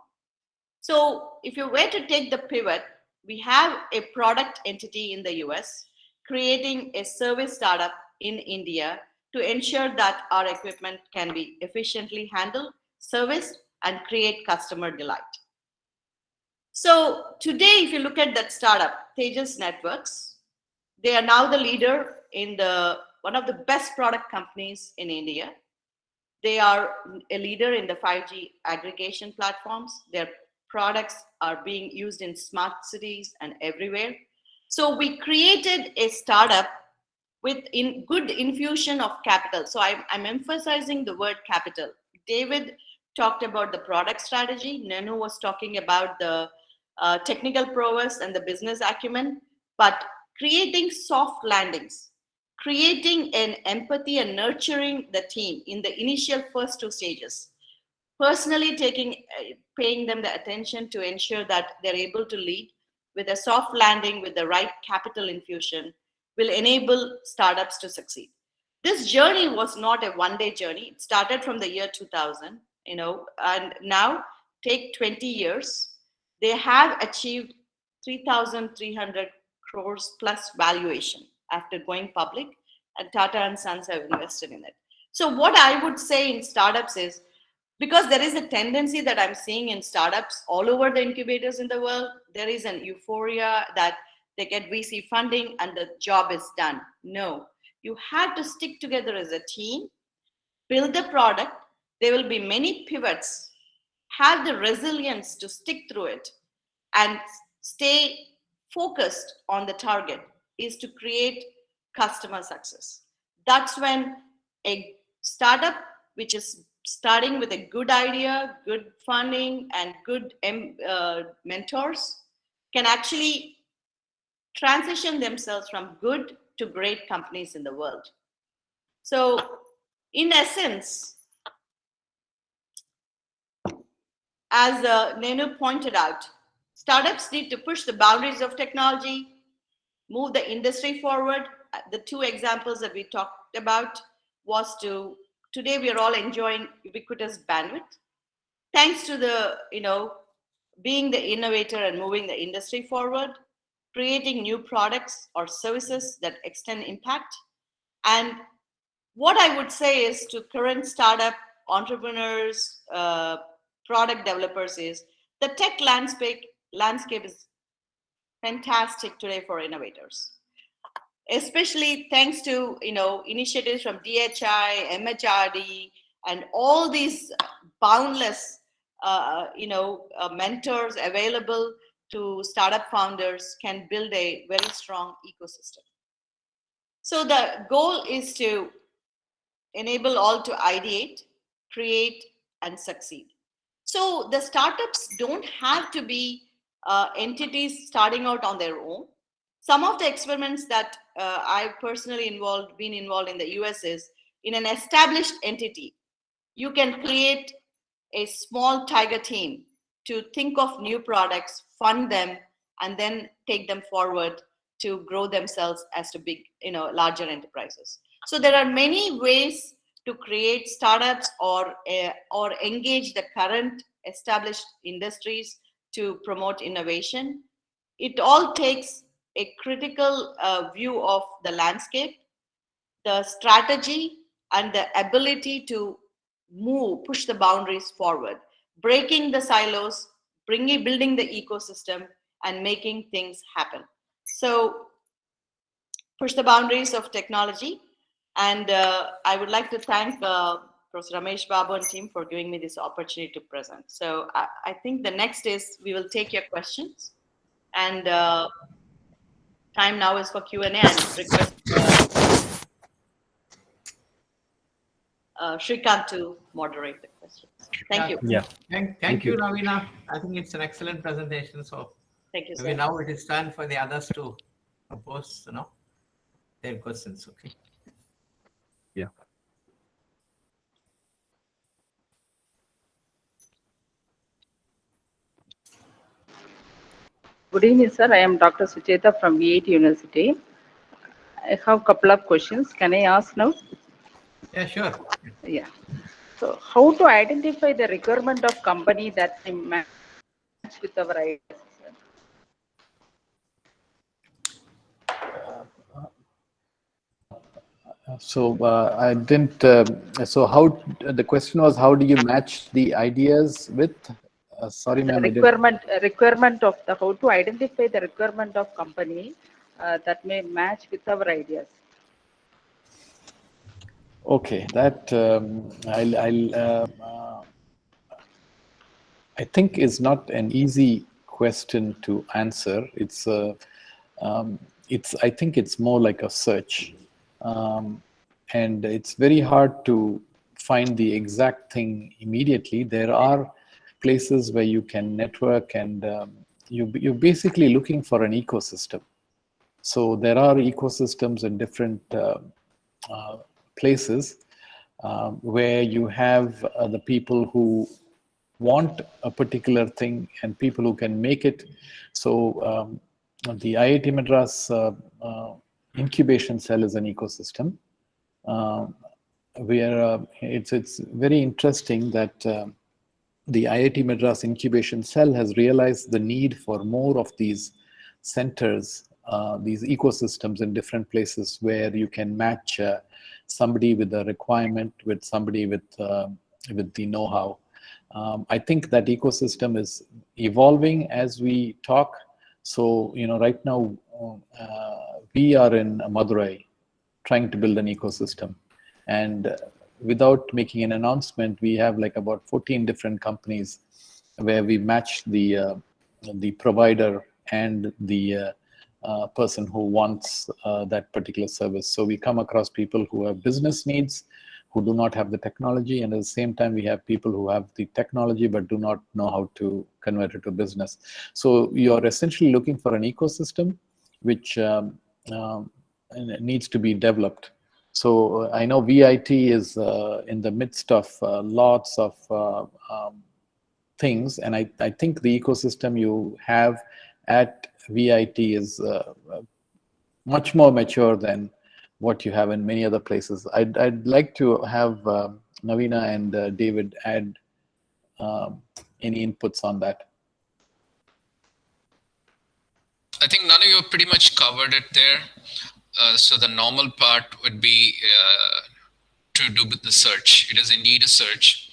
So if you were to take the pivot, we have a product entity in the US, creating a service startup in India to ensure that our equipment can be efficiently handled, serviced, and create customer delight. So today, if you look at that startup, Tejas Networks, they are now the leader in one of the best product companies in India. They are a leader in the 5G aggregation platforms. Their products are being used in smart cities and everywhere. So we created a startup with good infusion of capital. So I'm emphasizing the word capital. David talked about the product strategy. Nanu was talking about the technical prowess and the business acumen, but creating soft landings, creating an empathy and nurturing the team in the initial first 2 stages, personally paying them the attention to ensure that they're able to lead with a soft landing with the right capital infusion will enable startups to succeed. This journey was not a one-day journey. It started from the year 2000, and now take 20 years. They have achieved 3,300 crores plus valuation after going public, and Tata and Sons have invested in it. So what I would say in startups is, because there is a tendency that I'm seeing in startups all over the incubators in the world, there is an euphoria that they get VC funding and the job is done. No, you have to stick together as a team, build the product. There will be many pivots. Have the resilience to stick through it and stay focused on the target is to create customer success. That's when a startup which is starting with a good idea, good funding, and good mentors can actually transition themselves from good to great companies in the world. So in essence, as Nanu pointed out, startups need to push the boundaries of technology, move the industry forward. The two examples that we talked about was today we are all enjoying ubiquitous bandwidth. Thanks to the, being the innovator and moving the industry forward, creating new products or services that extend impact. And what I would say is to current startup entrepreneurs, product developers is the tech landscape is fantastic today for innovators, especially thanks to initiatives from DHI, MHRD, and all these boundless mentors available to startup founders can build a very strong ecosystem. So the goal is to enable all to ideate, create, and succeed. So the startups don't have to be entities starting out on their own. Some of the experiments that I've personally been involved in the US is in an established entity, you can create a small tiger team to think of new products, fund them, and then take them forward to grow themselves as to big, larger enterprises. So there are many ways to create startups or engage the current established industries to promote innovation. It all takes a critical view of the landscape, the strategy, and the ability to push the boundaries forward, breaking the silos, building the ecosystem, and making things happen. So push the boundaries of technology. And I would like to thank Professor Ramesh Babu and team for giving me this opportunity to present. So I think the next is we will take your questions. And time now is for Q&A, and request Shrikant to moderate the questions. Thank you. Yeah. Thank you, Naveena. I think it's an excellent presentation. So Thank you, sir. maybe now it is time for the others to propose, their questions. Okay. Yeah. Good evening, sir. I am Dr. Sucheta from VIT University. I have a couple of questions. Can I ask now? Yeah, sure. Yeah. So, how to identify the requirement of company that may match with our ideas? So I didn't. So how the question was, how do you match the ideas with? Sorry, The ma'am. requirement of the how to identify the requirement of company that may match with our ideas. Okay, that I think is not an easy question to answer. It's I think it's more like a search, and it's very hard to find the exact thing immediately. There are places where you can network, and you're basically looking for an ecosystem. So there are ecosystems in different places where you have the people who want a particular thing and people who can make it. So the IIT Madras incubation cell is an ecosystem where it's very interesting that the IIT Madras incubation cell has realized the need for more of these centers, these ecosystems in different places where you can match somebody with a requirement with somebody with the know-how. I think that ecosystem is evolving as we talk. So, right now we are in Madurai trying to build an ecosystem, and without making an announcement, we have like about 14 different companies where we match the provider and the person who wants that particular service. So we come across people who have business needs, who do not have the technology, and at the same time we have people who have the technology but do not know how to convert it to business. So you're essentially looking for an ecosystem which needs to be developed. So I know VIT is in the midst of lots of things, and I think the ecosystem you have at VIT is much more mature than what you have in many other places. I'd like to have Naveena and David add any inputs on that. I think Nanu, you pretty much covered it there. So the normal part would be to do with the search. It is indeed a search.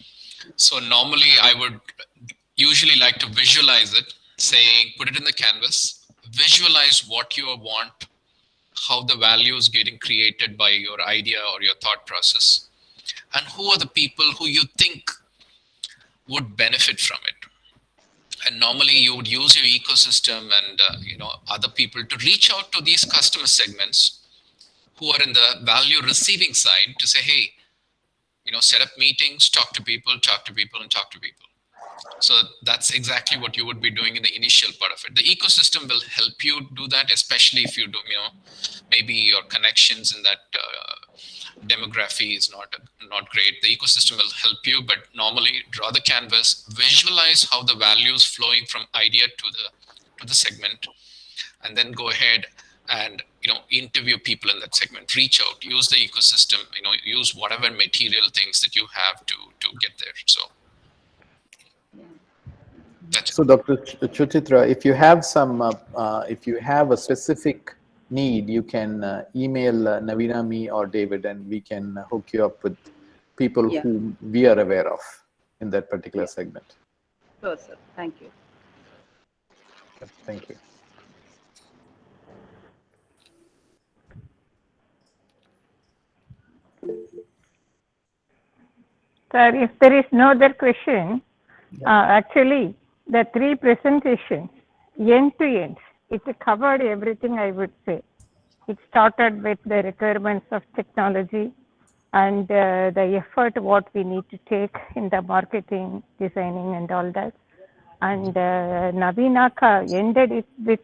So normally I would usually like to visualize it, saying, put it in the canvas, visualize what you want, how the value is getting created by your idea or your thought process, and who are the people who you think would benefit from it. And normally you would use your ecosystem and other people to reach out to these customer segments who are in the value receiving side to say, hey, set up meetings, talk to people, and talk to people. So that's exactly what you would be doing in the initial part of it. The ecosystem will help you do that, especially if you do, maybe your connections in that demography is not great. The ecosystem will help you, but normally draw the canvas, visualize how the value is flowing from idea to the segment, and then go ahead and interview people in that segment, reach out, use the ecosystem, use whatever material things that you have to get there. So that's so Dr. Chuchitra, if you have if you have a specific need, you can email Naveena, me, or David, and we can hook you up with people who we are aware of in that particular segment. Sure, sir. Thank you. Thank you. Sir, if there is no other question, actually the 3 presentations, end to end, it covered everything, I would say. It started with the requirements of technology and the effort what we need to take in the marketing, designing and all that. And Naveena ended it with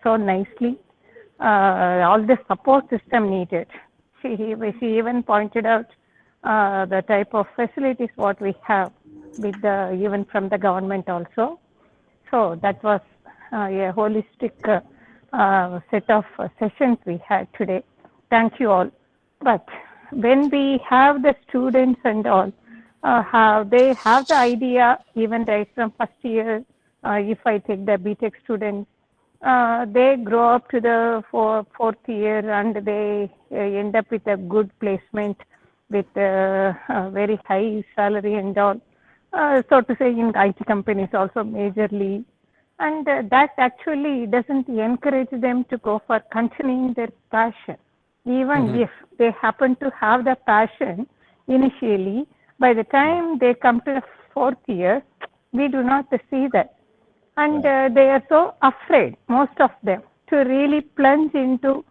so nicely, all the support system needed. She even pointed out the type of facilities what we have with even from the government also. So that was a holistic set of sessions we had today. Thank you all. But when we have the students and all, how they have the idea, even right from first year, if I take the BTech students, they grow up to the fourth year and they end up with a good placement with very high salary and all, so to say, in IT companies also majorly. And that actually doesn't encourage them to go for continuing their passion. Even if they happen to have the passion initially, by the time they come to the 4th year, we do not see that. And they are so afraid, most of them, to really plunge into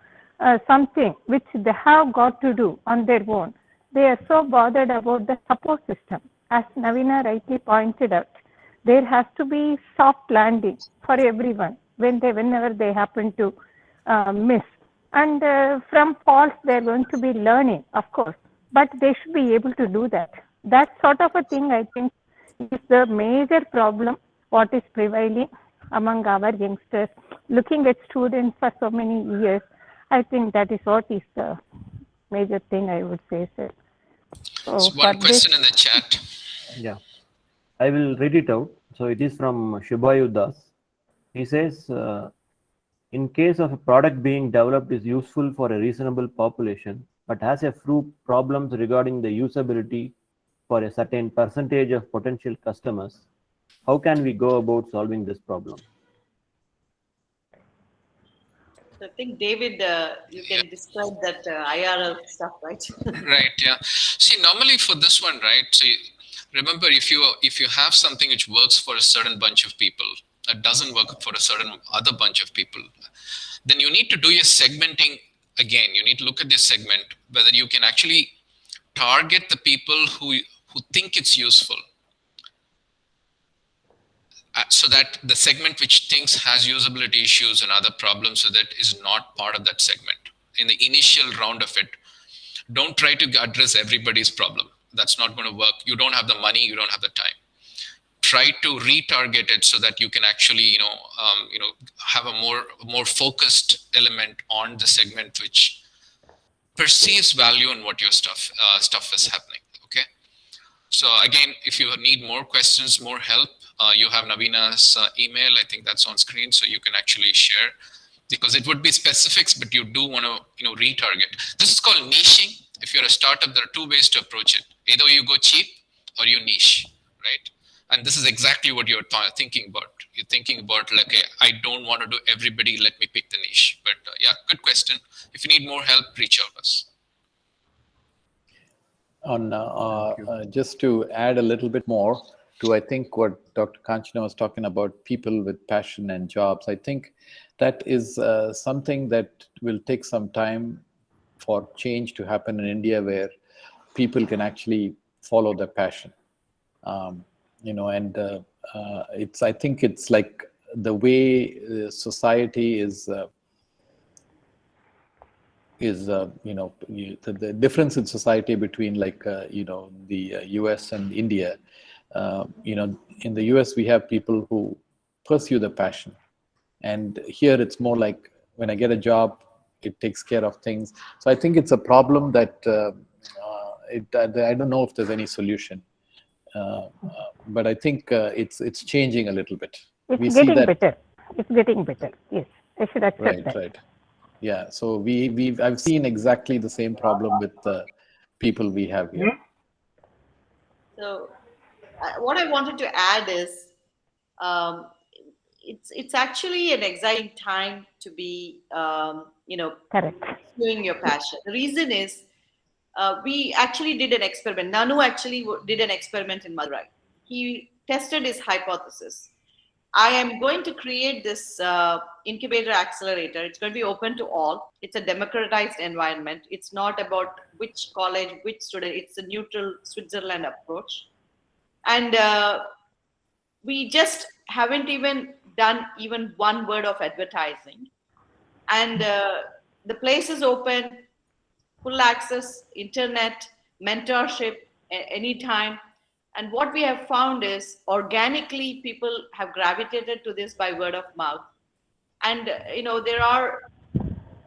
something which they have got to do on their own. They are so bothered about the support system. As Naveena rightly pointed out, there has to be soft landing for everyone whenever they happen to miss. And from faults, they're going to be learning, of course, but they should be able to do that. That sort of a thing, I think, is the major problem what is prevailing among our youngsters. Looking at students for so many years, I think that is what is the major thing I would say, sir. So one question in the chat. Yeah, I will read it out. So it is from Shubhayu Das. He says, in case of a product being developed is useful for a reasonable population, but has a few problems regarding the usability for a certain percentage of potential customers, how can we go about solving this problem? I think, David, you can describe that IRL stuff, right? Right. Yeah. See, normally for this one, right? So remember, if you have something which works for a certain bunch of people, that doesn't work for a certain other bunch of people, then you need to do your segmenting again. You need to look at this segment, whether you can actually target the people who think it's useful. So that the segment which thinks has usability issues and other problems with it is not part of that segment. In the initial round of it, don't try to address everybody's problem. That's not going to work. You don't have the money, you don't have the time. Try to retarget it so that you can actually, have a more focused element on the segment which perceives value in what your stuff is happening. Okay. So again, if you need more questions, more help, you have Naveena's email. I think that's on screen, so you can actually share, because it would be specifics, but you do want to retarget. This is called niching. If you're a startup, there are two ways to approach it. Either you go cheap or you niche, right? And this is exactly what you're thinking about. You're thinking about like, okay, I don't want to do everybody. Let me pick the niche. But yeah, good question. If you need more help, reach out to us. Just to add a little bit more to, I think, what Dr. Kanchana was talking about, people with passion and jobs. I think that is something that will take some time for change to happen in India, where people can actually follow their passion. I think it's like the way society is. The difference in society between the US and India. In the US we have people who pursue the passion, and here it's more like, when I get a job, it takes care of things. So I think it's a problem that I don't know if there's any solution, but I think it's changing a little bit. It's getting better. It's getting better. Yes, I should accept that. Right. Yeah, so I've seen exactly the same problem with the people we have here. So what I wanted to add is, it's actually an exciting time to be, Correct. pursuing your passion. The reason is, we actually did an experiment. Nanu actually did an experiment in Madurai. He tested his hypothesis. I am going to create this incubator accelerator. It's going to be open to all. It's a democratized environment. It's not about which college, which student. It's a neutral Switzerland approach. And we just haven't even done even one word of advertising. And the place is open, full access, internet, mentorship, anytime. And what we have found is, organically, people have gravitated to this by word of mouth. And, there are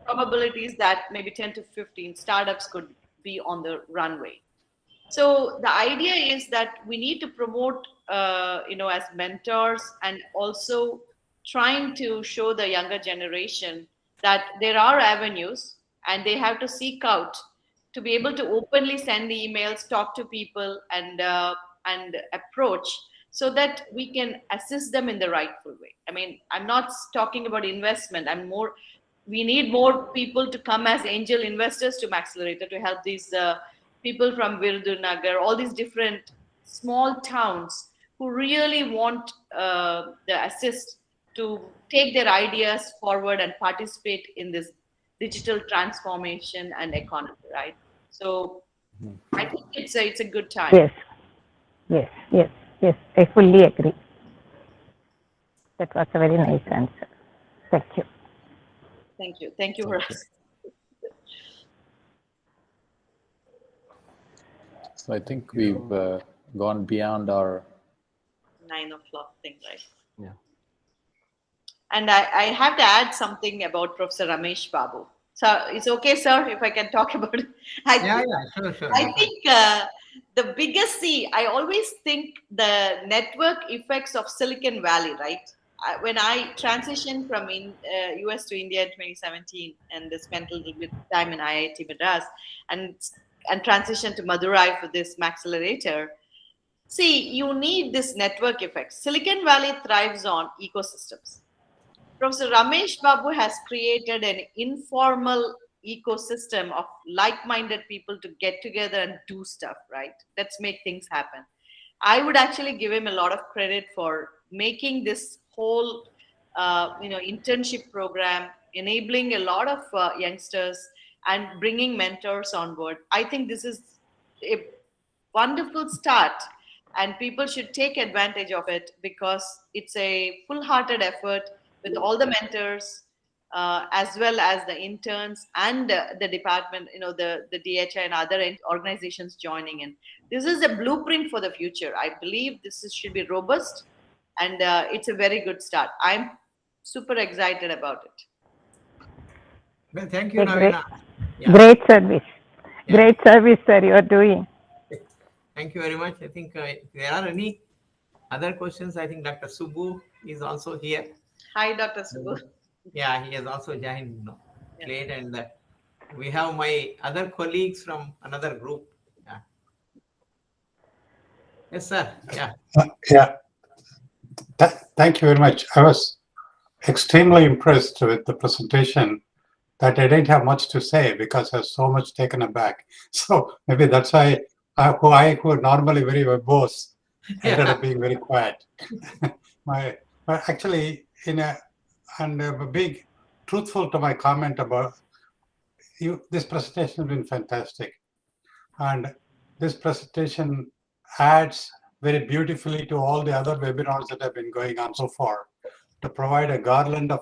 probabilities that maybe 10 to 15 startups could be on the runway. So the idea is that we need to promote, as mentors, and also trying to show the younger generation that there are avenues, and they have to seek out to be able to openly send the emails, talk to people, and approach, so that we can assist them in the rightful way. I mean, I'm not talking about investment. We need more people to come as angel investors to Maxelerator to help these people from Virudhunagar, all these different small towns who really want the assist to take their ideas forward and participate in this digital transformation and economy, right? So I think it's a good time. Yes, I fully agree. That was a very nice answer. Thank you. Thank you, Ras. So I think we've gone beyond our 9 o'clock thing, right? Yeah. And I have to add something about Professor Ramesh Babu. So it's okay, sir, if I can talk about it. Sure. I think the biggest, I always think the network effects of Silicon Valley, right? when I transitioned from US to India in 2017 and spent a little bit time in IIT Madras and transitioned to Madurai for this Maxelerator. See, you need this network effect. Silicon Valley thrives on ecosystems. Professor Ramesh Babu has created an informal ecosystem of like-minded people to get together and do stuff, right? Let's make things happen. I would actually give him a lot of credit for making this whole, internship program, enabling a lot of youngsters and bringing mentors on board. I think this is a wonderful start, and people should take advantage of it because it's a full-hearted effort with all the mentors, as well as the interns and the department, the DHI and other organizations joining in. This is a blueprint for the future. I believe should be robust, and it's a very good start. I'm super excited about it. Well, thank you, A great, Naveena. Yeah. great service. Yeah. Great service, sir, you are doing. Thank you very much. I think if there are any other questions, I think Dr. Subbu is also here. Hi, Dr. Subbu. Yeah, he has also joined Yeah. late, and we have my other colleagues from another group. Yeah. Yes, sir. Yeah. Yeah. Thank you very much. I was extremely impressed with the presentation that I didn't have much to say because I was so much taken aback. So maybe that's why who are normally very verbose ended up being very quiet. But actually, and big truthful to my comment about you, this presentation has been fantastic. And this presentation adds very beautifully to all the other webinars that have been going on so far to provide a garland of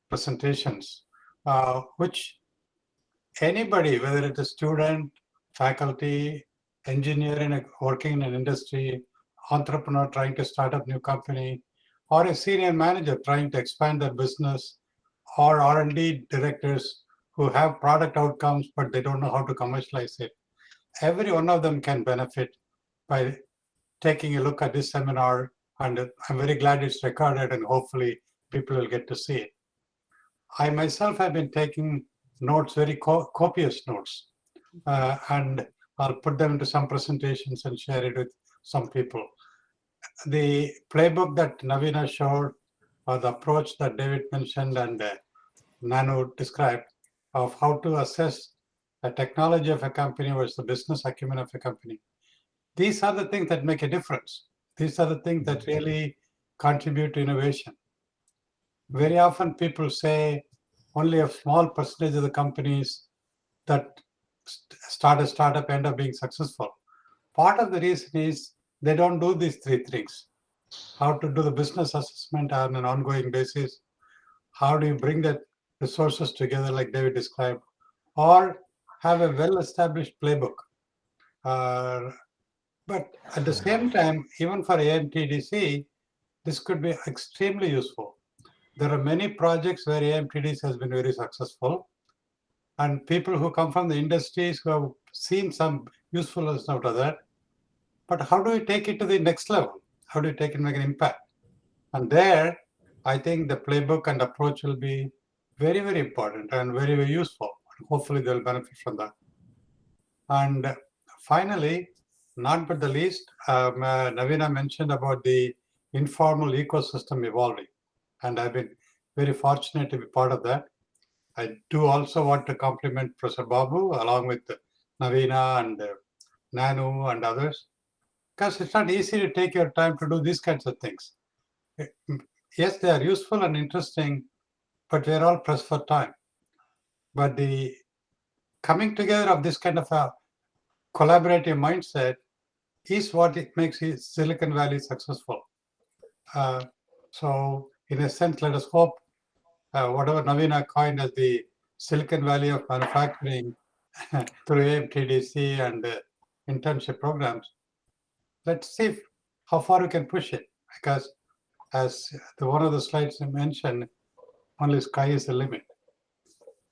presentations, which anybody, whether it's a student, faculty, engineer working in an industry, entrepreneur trying to start up new company, or a senior manager trying to expand their business, or R&D directors who have product outcomes, but they don't know how to commercialize it. Every one of them can benefit by taking a look at this seminar, and I'm very glad it's recorded and hopefully people will get to see it. I myself have been taking notes, very copious notes, and I'll put them into some presentations and share it with some people. The playbook that Naveena showed, or the approach that David mentioned and Nanu described of how to assess the technology of a company versus the business acumen of a company. These are the things that make a difference. These are the things that really contribute to innovation. Very often people say only a small percentage of the companies that start a startup end up being successful. Part of the reason is they don't do these three things. How to do the business assessment on an ongoing basis. How do you bring the resources together like David described, or have a well-established playbook. But at the same time, even for AMTDC, this could be extremely useful. There are many projects where AMTDC has been very successful, and people who come from the industries who have seen some usefulness out of that. But how do we take it to the next level? How do you take it and make an impact? And there, I think the playbook and approach will be very, very important and very, very useful. Hopefully, they'll benefit from that. And finally, not but the least, Naveena mentioned about the informal ecosystem evolving. And I've been very fortunate to be part of that. I do also want to compliment Professor Babu along with Naveena and Nanu and others, because it's not easy to take your time to do these kinds of things. Yes, they are useful and interesting, but we're all pressed for time. But the coming together of this kind of a collaborative mindset is what it makes Silicon Valley successful. So in a sense, let us hope whatever Naveena coined as the Silicon Valley of manufacturing through AMTDC and internship programs, let's see how far we can push it, because as one of the slides you mentioned, only sky is the limit.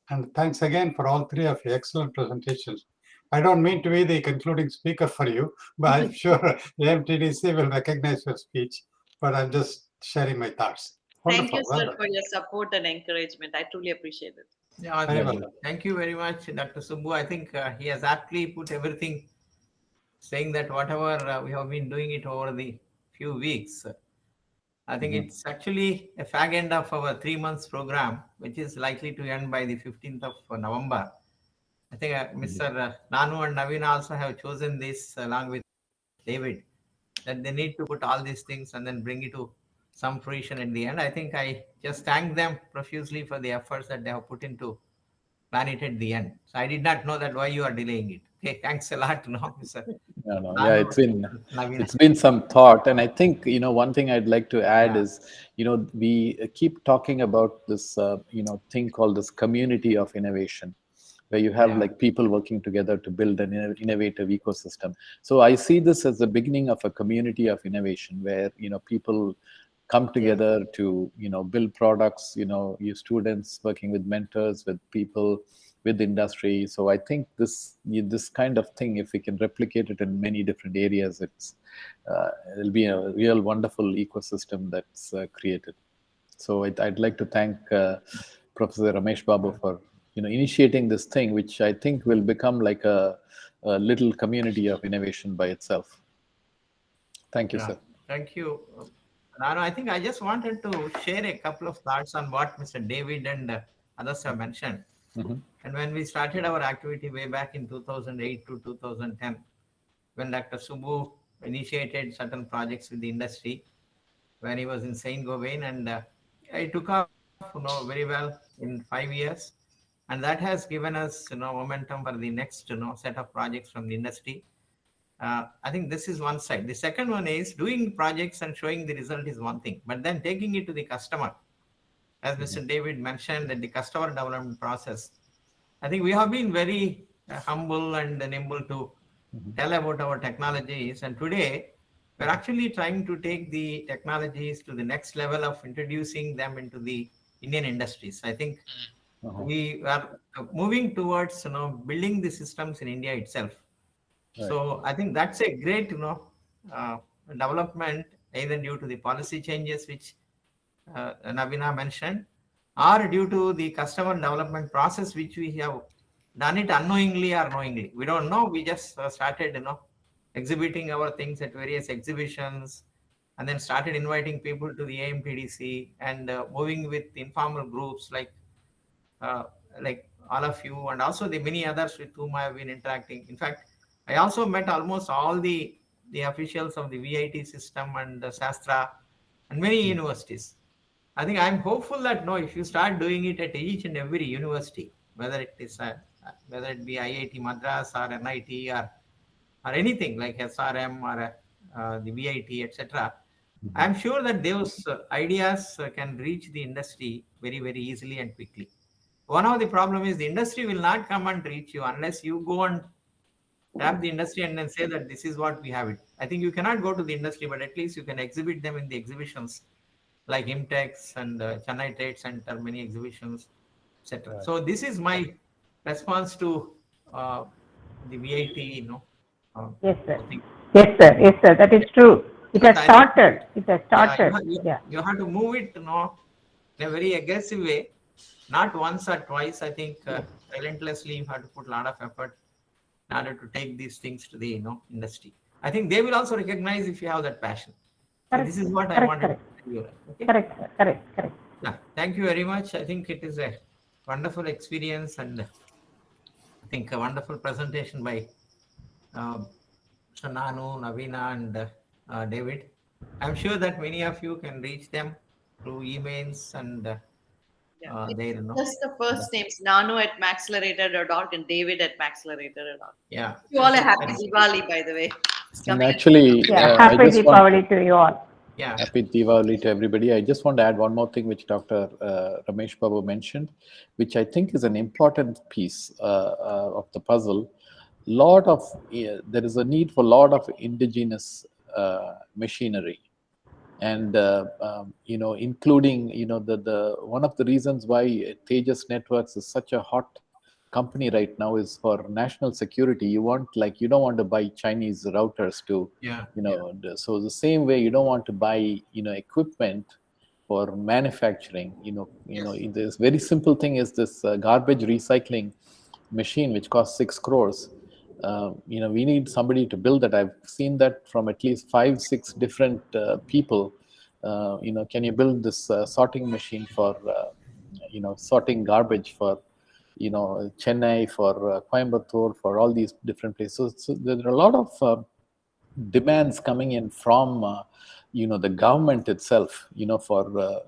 And thanks again for all three of you. Excellent presentations. I don't mean to be the concluding speaker for you, but I'm sure the MTDC will recognize your speech, but I'm just sharing my thoughts. Thank you, Wonderful. Well sir, done. for your support and encouragement. I truly appreciate it. Yeah, Very thank well. thank you very much, Dr. Subbu. I think he has aptly put everything, saying that whatever we have been doing it over the few weeks, I think it's actually a fag end of our 3 months program, which is likely to end by the 15th of November. I think Mr. Nanu and Naveena also have chosen this along with David, that they need to put all these things and then bring it to some fruition at the end. I think I just thank them profusely for the efforts that they have put into plan it at the end. So I did not know that why you are delaying it. Okay, thanks a lot, Mr. No, yeah, Nanu it's been and Naveena. it's been some thought, and I think one thing I'd like to add Yeah. is we keep talking about this thing called this community of innovation, where you have Yeah. like people working together to build an innovative ecosystem. So I see this as the beginning of a community of innovation where people come together to build products. You students working with mentors, with people, with industry. So I think this kind of thing, if we can replicate it in many different areas, it'll be a real wonderful ecosystem that's created. So I'd like to thank Professor Ramesh Babu for initiating this thing, which I think will become like a little community of innovation by itself. Thank you, Yeah. sir. Thank you. Nanu, I think I just wanted to share a couple of thoughts on what Mr. David and others have mentioned. Mhm. And when we started our activity way back in 2008 to 2010, when Dr. Subbu initiated certain projects with the industry, when he was in Saint Gobain, and it took off very well in 5 years. And that has given us momentum for the next set of projects from the industry. I think this is one side. The second one is doing projects and showing the result is one thing, but then taking it to the customer, as Mr. David mentioned, that the customer development process. I think we have been very humble and nimble to tell about our technologies, and today we're actually trying to take the technologies to the next level of introducing them into the Indian industries. I think we are moving towards building the systems in India itself. Right. So I think that's a great development, either due to the policy changes which Naveena mentioned, or due to the customer development process which we have done it unknowingly or knowingly. We don't know. We just started exhibiting our things at various exhibitions, and then started inviting people to the AMPDC and moving with informal groups like all of you, and also the many others with whom I have been interacting. In fact, I also met almost all the officials of the VIT system and the Shastra and many universities. I think I'm hopeful that if you start doing it at each and every university, whether it is whether it be IIT Madras or NIT or anything like SRM or the VIT, etc., I'm sure that those ideas can reach the industry very, very easily and quickly. One of the problem is the industry will not come and reach you unless you go and tap the industry and then say that this is what we have it. I think you cannot go to the industry, but at least you can exhibit them in the exhibitions like IMTEX and Chennai Trade Center, many exhibitions, etc. So this is my response to the VIT, Yes, sir. Yes, sir. Yes, sir. That is true. It has started. It has started. Yeah. You have to move it, in a very aggressive way, not once or twice. I think relentlessly you have to put a lot of effort in order to take these things to the industry. I think they will also recognize if you have that passion. So this is what I wanted to tell you. Okay? Correct, sir. Correct. Yeah, thank you very much. I think it is a wonderful experience, and I think a wonderful presentation by Nanu, Naveena, and David. I'm sure that many of you can reach them through emails and Just the first names, Nanu at maxelerator.org and David at maxelerator.org. Yeah. You all a happy Diwali, by the way. And actually, Yeah, I happy just want Deepavali to you all. Yeah. Happy Diwali to everybody. I just want to add one more thing which Dr. Ramesh Babu mentioned, which I think is an important piece of the puzzle. There is a need for a lot of indigenous machinery, and including the one of the reasons why Tejas Networks is such a hot company right now is for national security. You don't want to buy Chinese routers to so the same way you don't want to buy equipment for manufacturing. This very simple thing is this garbage recycling machine, which costs 6 crores. We need somebody to build that. I've seen that from at least 5-6 different people. Can you build this sorting machine for sorting garbage for Chennai, for Coimbatore, for all these different places? So there are a lot of demands coming in from the government itself, for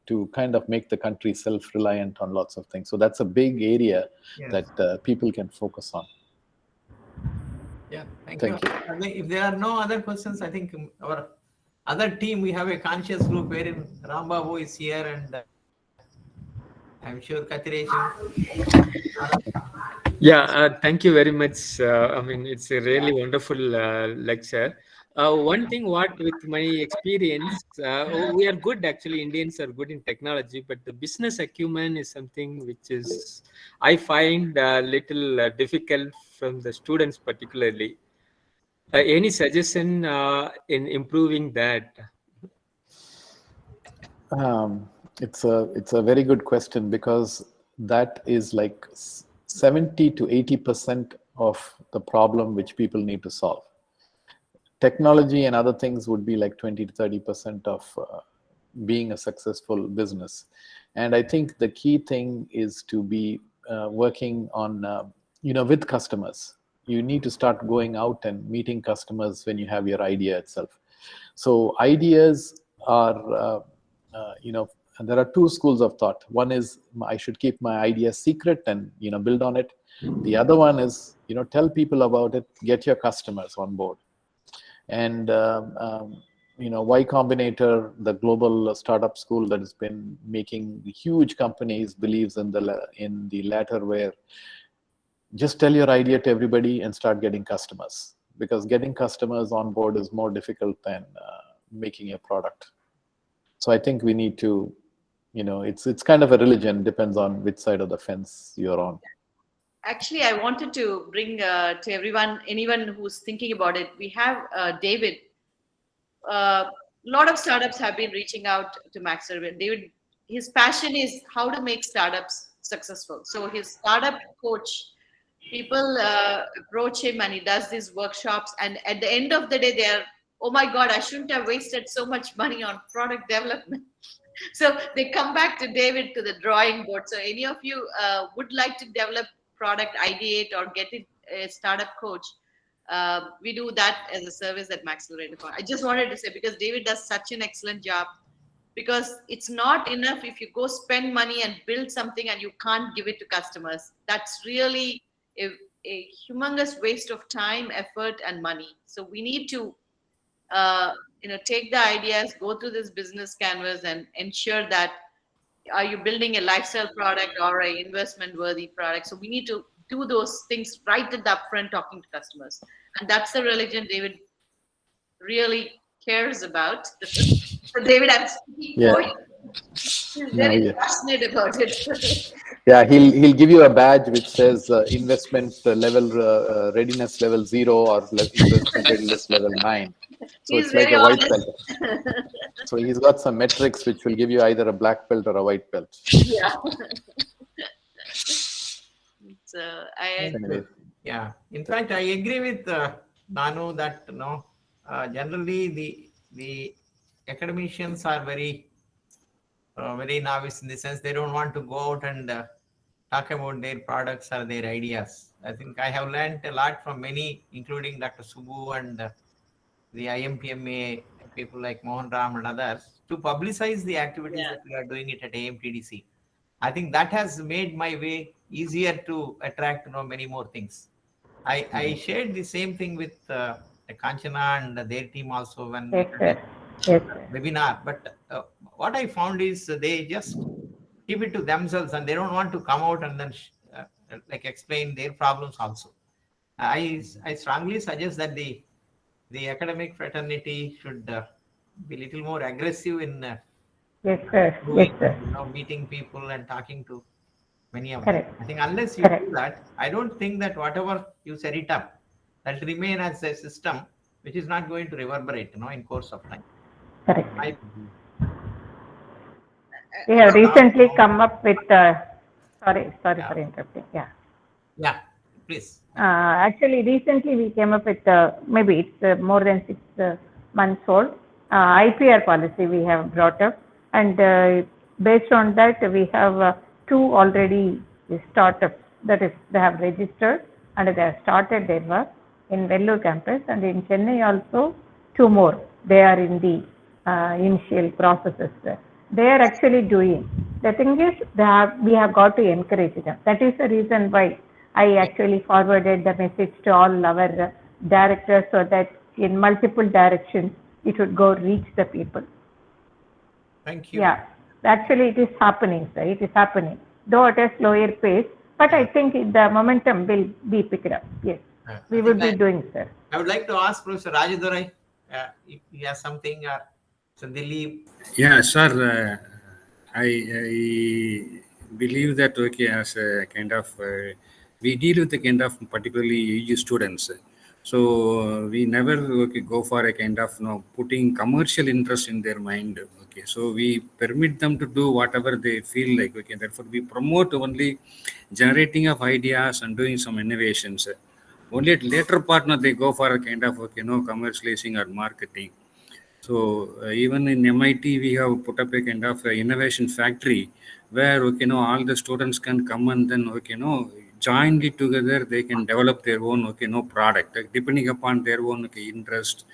to kind of make the country self-reliant on lots of things. So that's a big area that people can focus on. Yeah, thank you. And if there are no other questions, I think our other team, we have a conscious group wherein Rambabu is here, and I'm sure Kathiresh. Yeah, thank you very much. I mean, it's a really wonderful lecture. One thing, what with my experience, we are good actually. Indians are good in technology, but the business acumen is something which is I find a little difficult from the students, particularly. Any suggestion in improving that? It's a very good question, because that is like 70 to 80% of the problem which people need to solve. Technology and other things would be like 20 to 30% of being a successful business. And I think the key thing is to be working on, with customers. You need to start going out and meeting customers when you have your idea itself. So ideas are, there are two schools of thought. One is I should keep my idea secret and build on it. The other one is tell people about it, get your customers on board. And Y Combinator, the global startup school that has been making huge companies, believes in the latter, where just tell your idea to everybody and start getting customers, because getting customers on board is more difficult than making a product. So I think we need to, it's kind of a religion, depends on which side of the fence you're on. Actually, I wanted to bring to everyone, anyone who's thinking about it, we have David. A lot of startups have been reaching out to Maxelerator. David, his passion is how to make startups successful. So his startup coach, people approach him and he does these workshops. And at the end of the day, they're, oh my God, I shouldn't have wasted so much money on product development. So they come back to David, to the drawing board. So any of you would like to develop product, ideate, or get a startup coach, we do that as a service at Maxelerator. I just wanted to say, because David does such an excellent job, because it's not enough if you go spend money and build something and you can't give it to customers. That's really a humongous waste of time, effort, and money. So we need to take the ideas, go through this business canvas, and ensure that are you building a lifestyle product or an investment worthy product. So we need to do those things right at the upfront, talking to customers, and that's the religion David really cares about. So David, I'm speaking for you. He's very passionate about it. Yeah, he'll give you a badge which says investment level readiness level 0 or investment readiness level 9. So He's it's like very a white honest. belt. So he's got some metrics which will give you either a black belt or a white belt. Yeah. So Yeah. In fact, I agree with Nanu that generally the academicians are very novice, in the sense they don't want to go out and talk about their products or their ideas. I think I have learned a lot from many, including Dr. Subbu and the IMPMA people like Mohan Ram and others, to publicize the activities that we are doing it at AMTDC. I think that has made my way easier to attract many more things. I shared the same thing with Kanchana and their team also when webinar. But what I found is they just keep it to themselves and they don't want to come out and then explain their problems also. I strongly suggest that the academic fraternity should be a little more aggressive in meeting people and talking to many of them. I think unless you do that, I don't think that whatever you set it up, that will remain as a system which is not going to reverberate in course of time. We have recently come up with, sorry for interrupting. Yeah, please. Actually, recently we came up with, maybe it's more than 6 months old, IPR policy we have brought up. And based on that, we have 2 already startups. That is, they have registered and they have started their work in Vellore campus, and in Chennai also 2 more. They are in the initial processes. They are actually doing. The thing is, we have got to encourage them. That is the reason why I actually forwarded the message to all our directors, so that in multiple directions it would go reach the people. Thank you. Yeah, actually it is happening, sir. It is happening, though at a slower pace. But I think the momentum will be picked up. Yes, we would be doing, sir. I would like to ask Professor Rajadurai if he has something. So Dilip. Yeah, sir. I believe that as a kind of we deal with the kind of particularly AG students. So we never go for a kind of putting commercial interest in their mind. So we permit them to do whatever they feel like. Therefore we promote only generating of ideas and doing some innovations. Only at later part, they go for a kind of commercializing or marketing. So even in MIT, we have put up a kind of innovation factory where all the students can come and then jointly together they can develop their own product depending upon their own interest.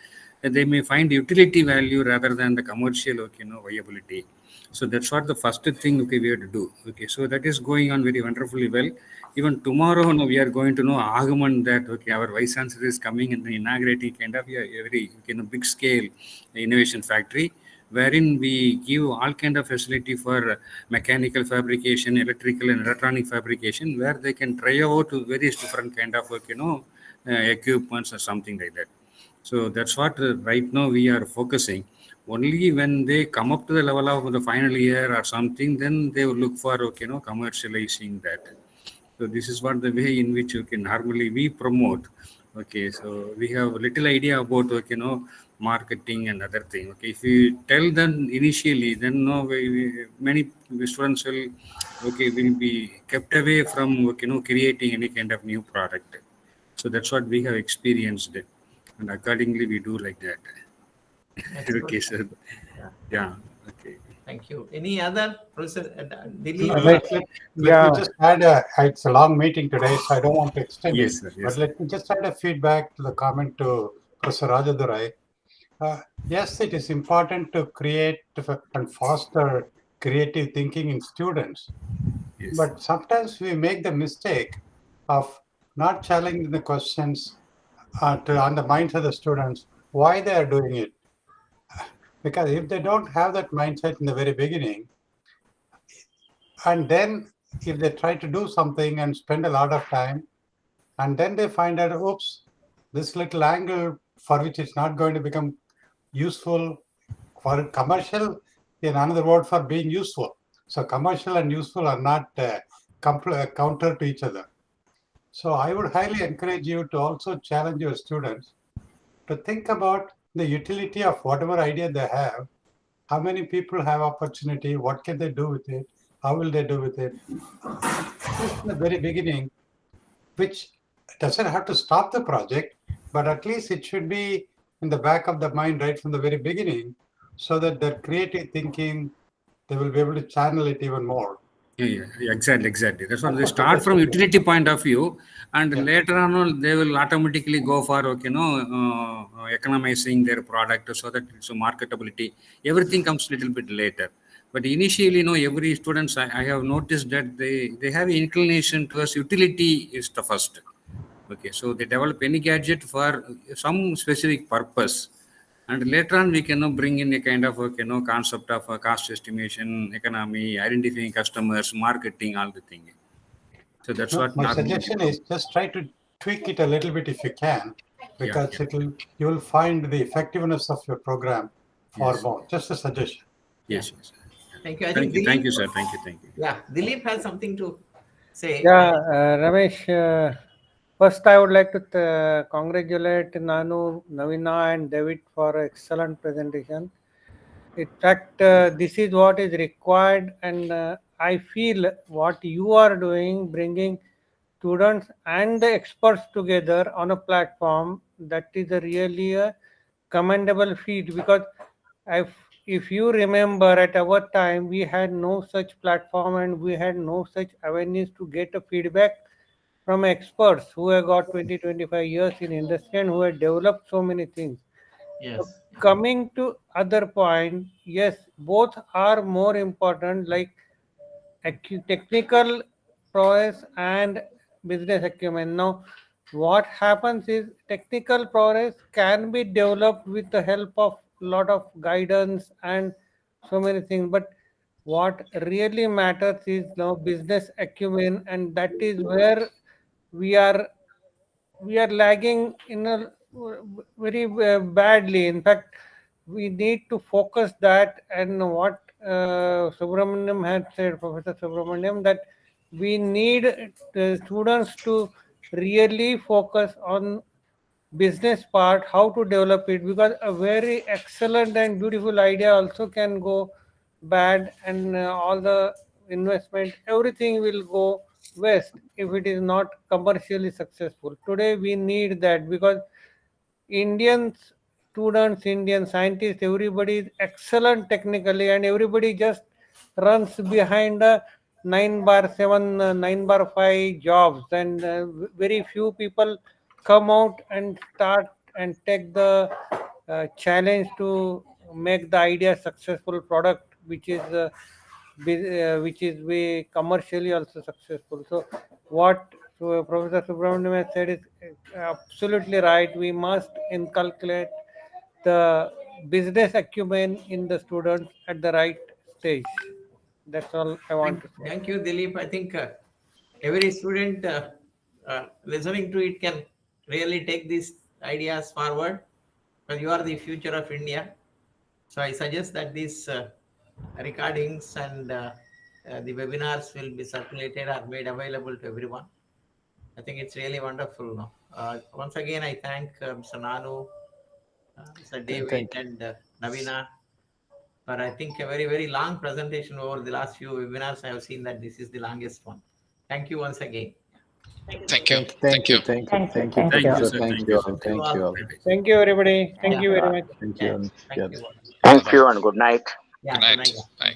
They may find utility value rather than the commercial viability. So that's what the first thing we have to do. So that is going on very wonderfully well. Even tomorrow we are going to augment that. Our vice chancellor is coming and inaugurating kind of a very big scale innovation factory, wherein we give all kind of facility for mechanical fabrication, electrical and electronic fabrication, where they can try out various different kind of equipments or something like that. So that's what right now we are focusing. Only when they come up to the level of the final year or something, then they will look for commercializing that. So this is what the way in which normally we promote. So we have a little idea about marketing and other thing. If you tell them initially, then many students will be kept away from creating any kind of new product. So that's what we have experienced, and accordingly we do like that. Okay, sir. Yeah. Okay. Thank you. Any other, Professor Let me just add it's a long meeting today, so I don't want to extend it. Sir, but let me just add a feedback to the comment to Professor Rajadurai. Yes, it is important to create and foster creative thinking in students. Yes. But sometimes we make the mistake of not challenging the questions on the minds of the students, why they are doing it. Because if they don't have that mindset in the very beginning, and then if they try to do something and spend a lot of time, and then they find out, oops, this little angle for which it's not going to become useful for commercial, in another word for being useful. So commercial and useful are not counter to each other. So I would highly encourage you to also challenge your students to think about the utility of whatever idea they have, how many people have opportunity, what can they do with it, how will they do with it. Just in the very beginning, which doesn't have to stop the project, but at least it should be in the back of the mind right from the very beginning, so that their creative thinking, they will be able to channel it even more. Yeah, exactly. That's why they start from utility point of view, and later on they will automatically go for economizing their product so that it's a marketability. Everything comes a little bit later. But initially, every students I have noticed that they have inclination towards utility is the first. So they develop any gadget for some specific purpose. And later on, we can bring in a kind of concept of cost estimation, economy, identifying customers, marketing, all the things. So that's what my suggestion is just try to tweak it a little bit if you can, because you will find the effectiveness of your program far more. Just a suggestion. Yes. Thank you. Thank you, sir. Thank you. Yeah, Dilip has something to say. Yeah, Ramesh. First, I would like to congratulate Nanu, Naveena, and David for excellent presentation. In fact, this is what is required, and I feel what you are doing, bringing students and the experts together on a platform, that is a really a commendable feat, because if you remember at our time we had no such platform and we had no such awareness to get a feedback from experts who have got 20-25 years in industry and who have developed so many things. So Yes. coming to other point, yes, both are more important, like technical prowess and business acumen. Now, what happens is technical prowess can be developed with the help of lot of guidance and so many things, but what really matters is now business acumen, and that is where we are we are lagging in a very badly. In fact, we need to focus that, and what Subramaniam had said, Professor Subramaniam, that we need the students to really focus on business part, how to develop it, because a very excellent and beautiful idea also can go bad, and all the investment, everything will go west if it is not commercially successful. Today we need that, because Indian students, Indian scientists, everybody is excellent technically, and everybody just runs behind a 9 bar 7, 9 bar 5 jobs, and very few people come out and start and take the challenge to make the idea successful product, which is way commercially also successful. So what Professor Subramaniam has said is absolutely right. We must inculcate the business acumen in the students at the right stage. That's all I want to say. Thank you, Dilip. I think every student listening to it can really take these ideas forward, because you are the future of India. So I suggest that these recordings and the webinars will be circulated or made available to everyone. I think it's really wonderful. No? Once again, I thank Mr. Nanu, Mr. David, and Naveena for, I think, a very, very long presentation over the last few webinars. I have seen that this is the longest one. Thank you once again. Thank you. Thank you, Professor. Thank you all. Thank you all. Thank you, everybody. Thank you very much. Thank you. Thank you. Thank you and good night. Yeah, Good night. Bye.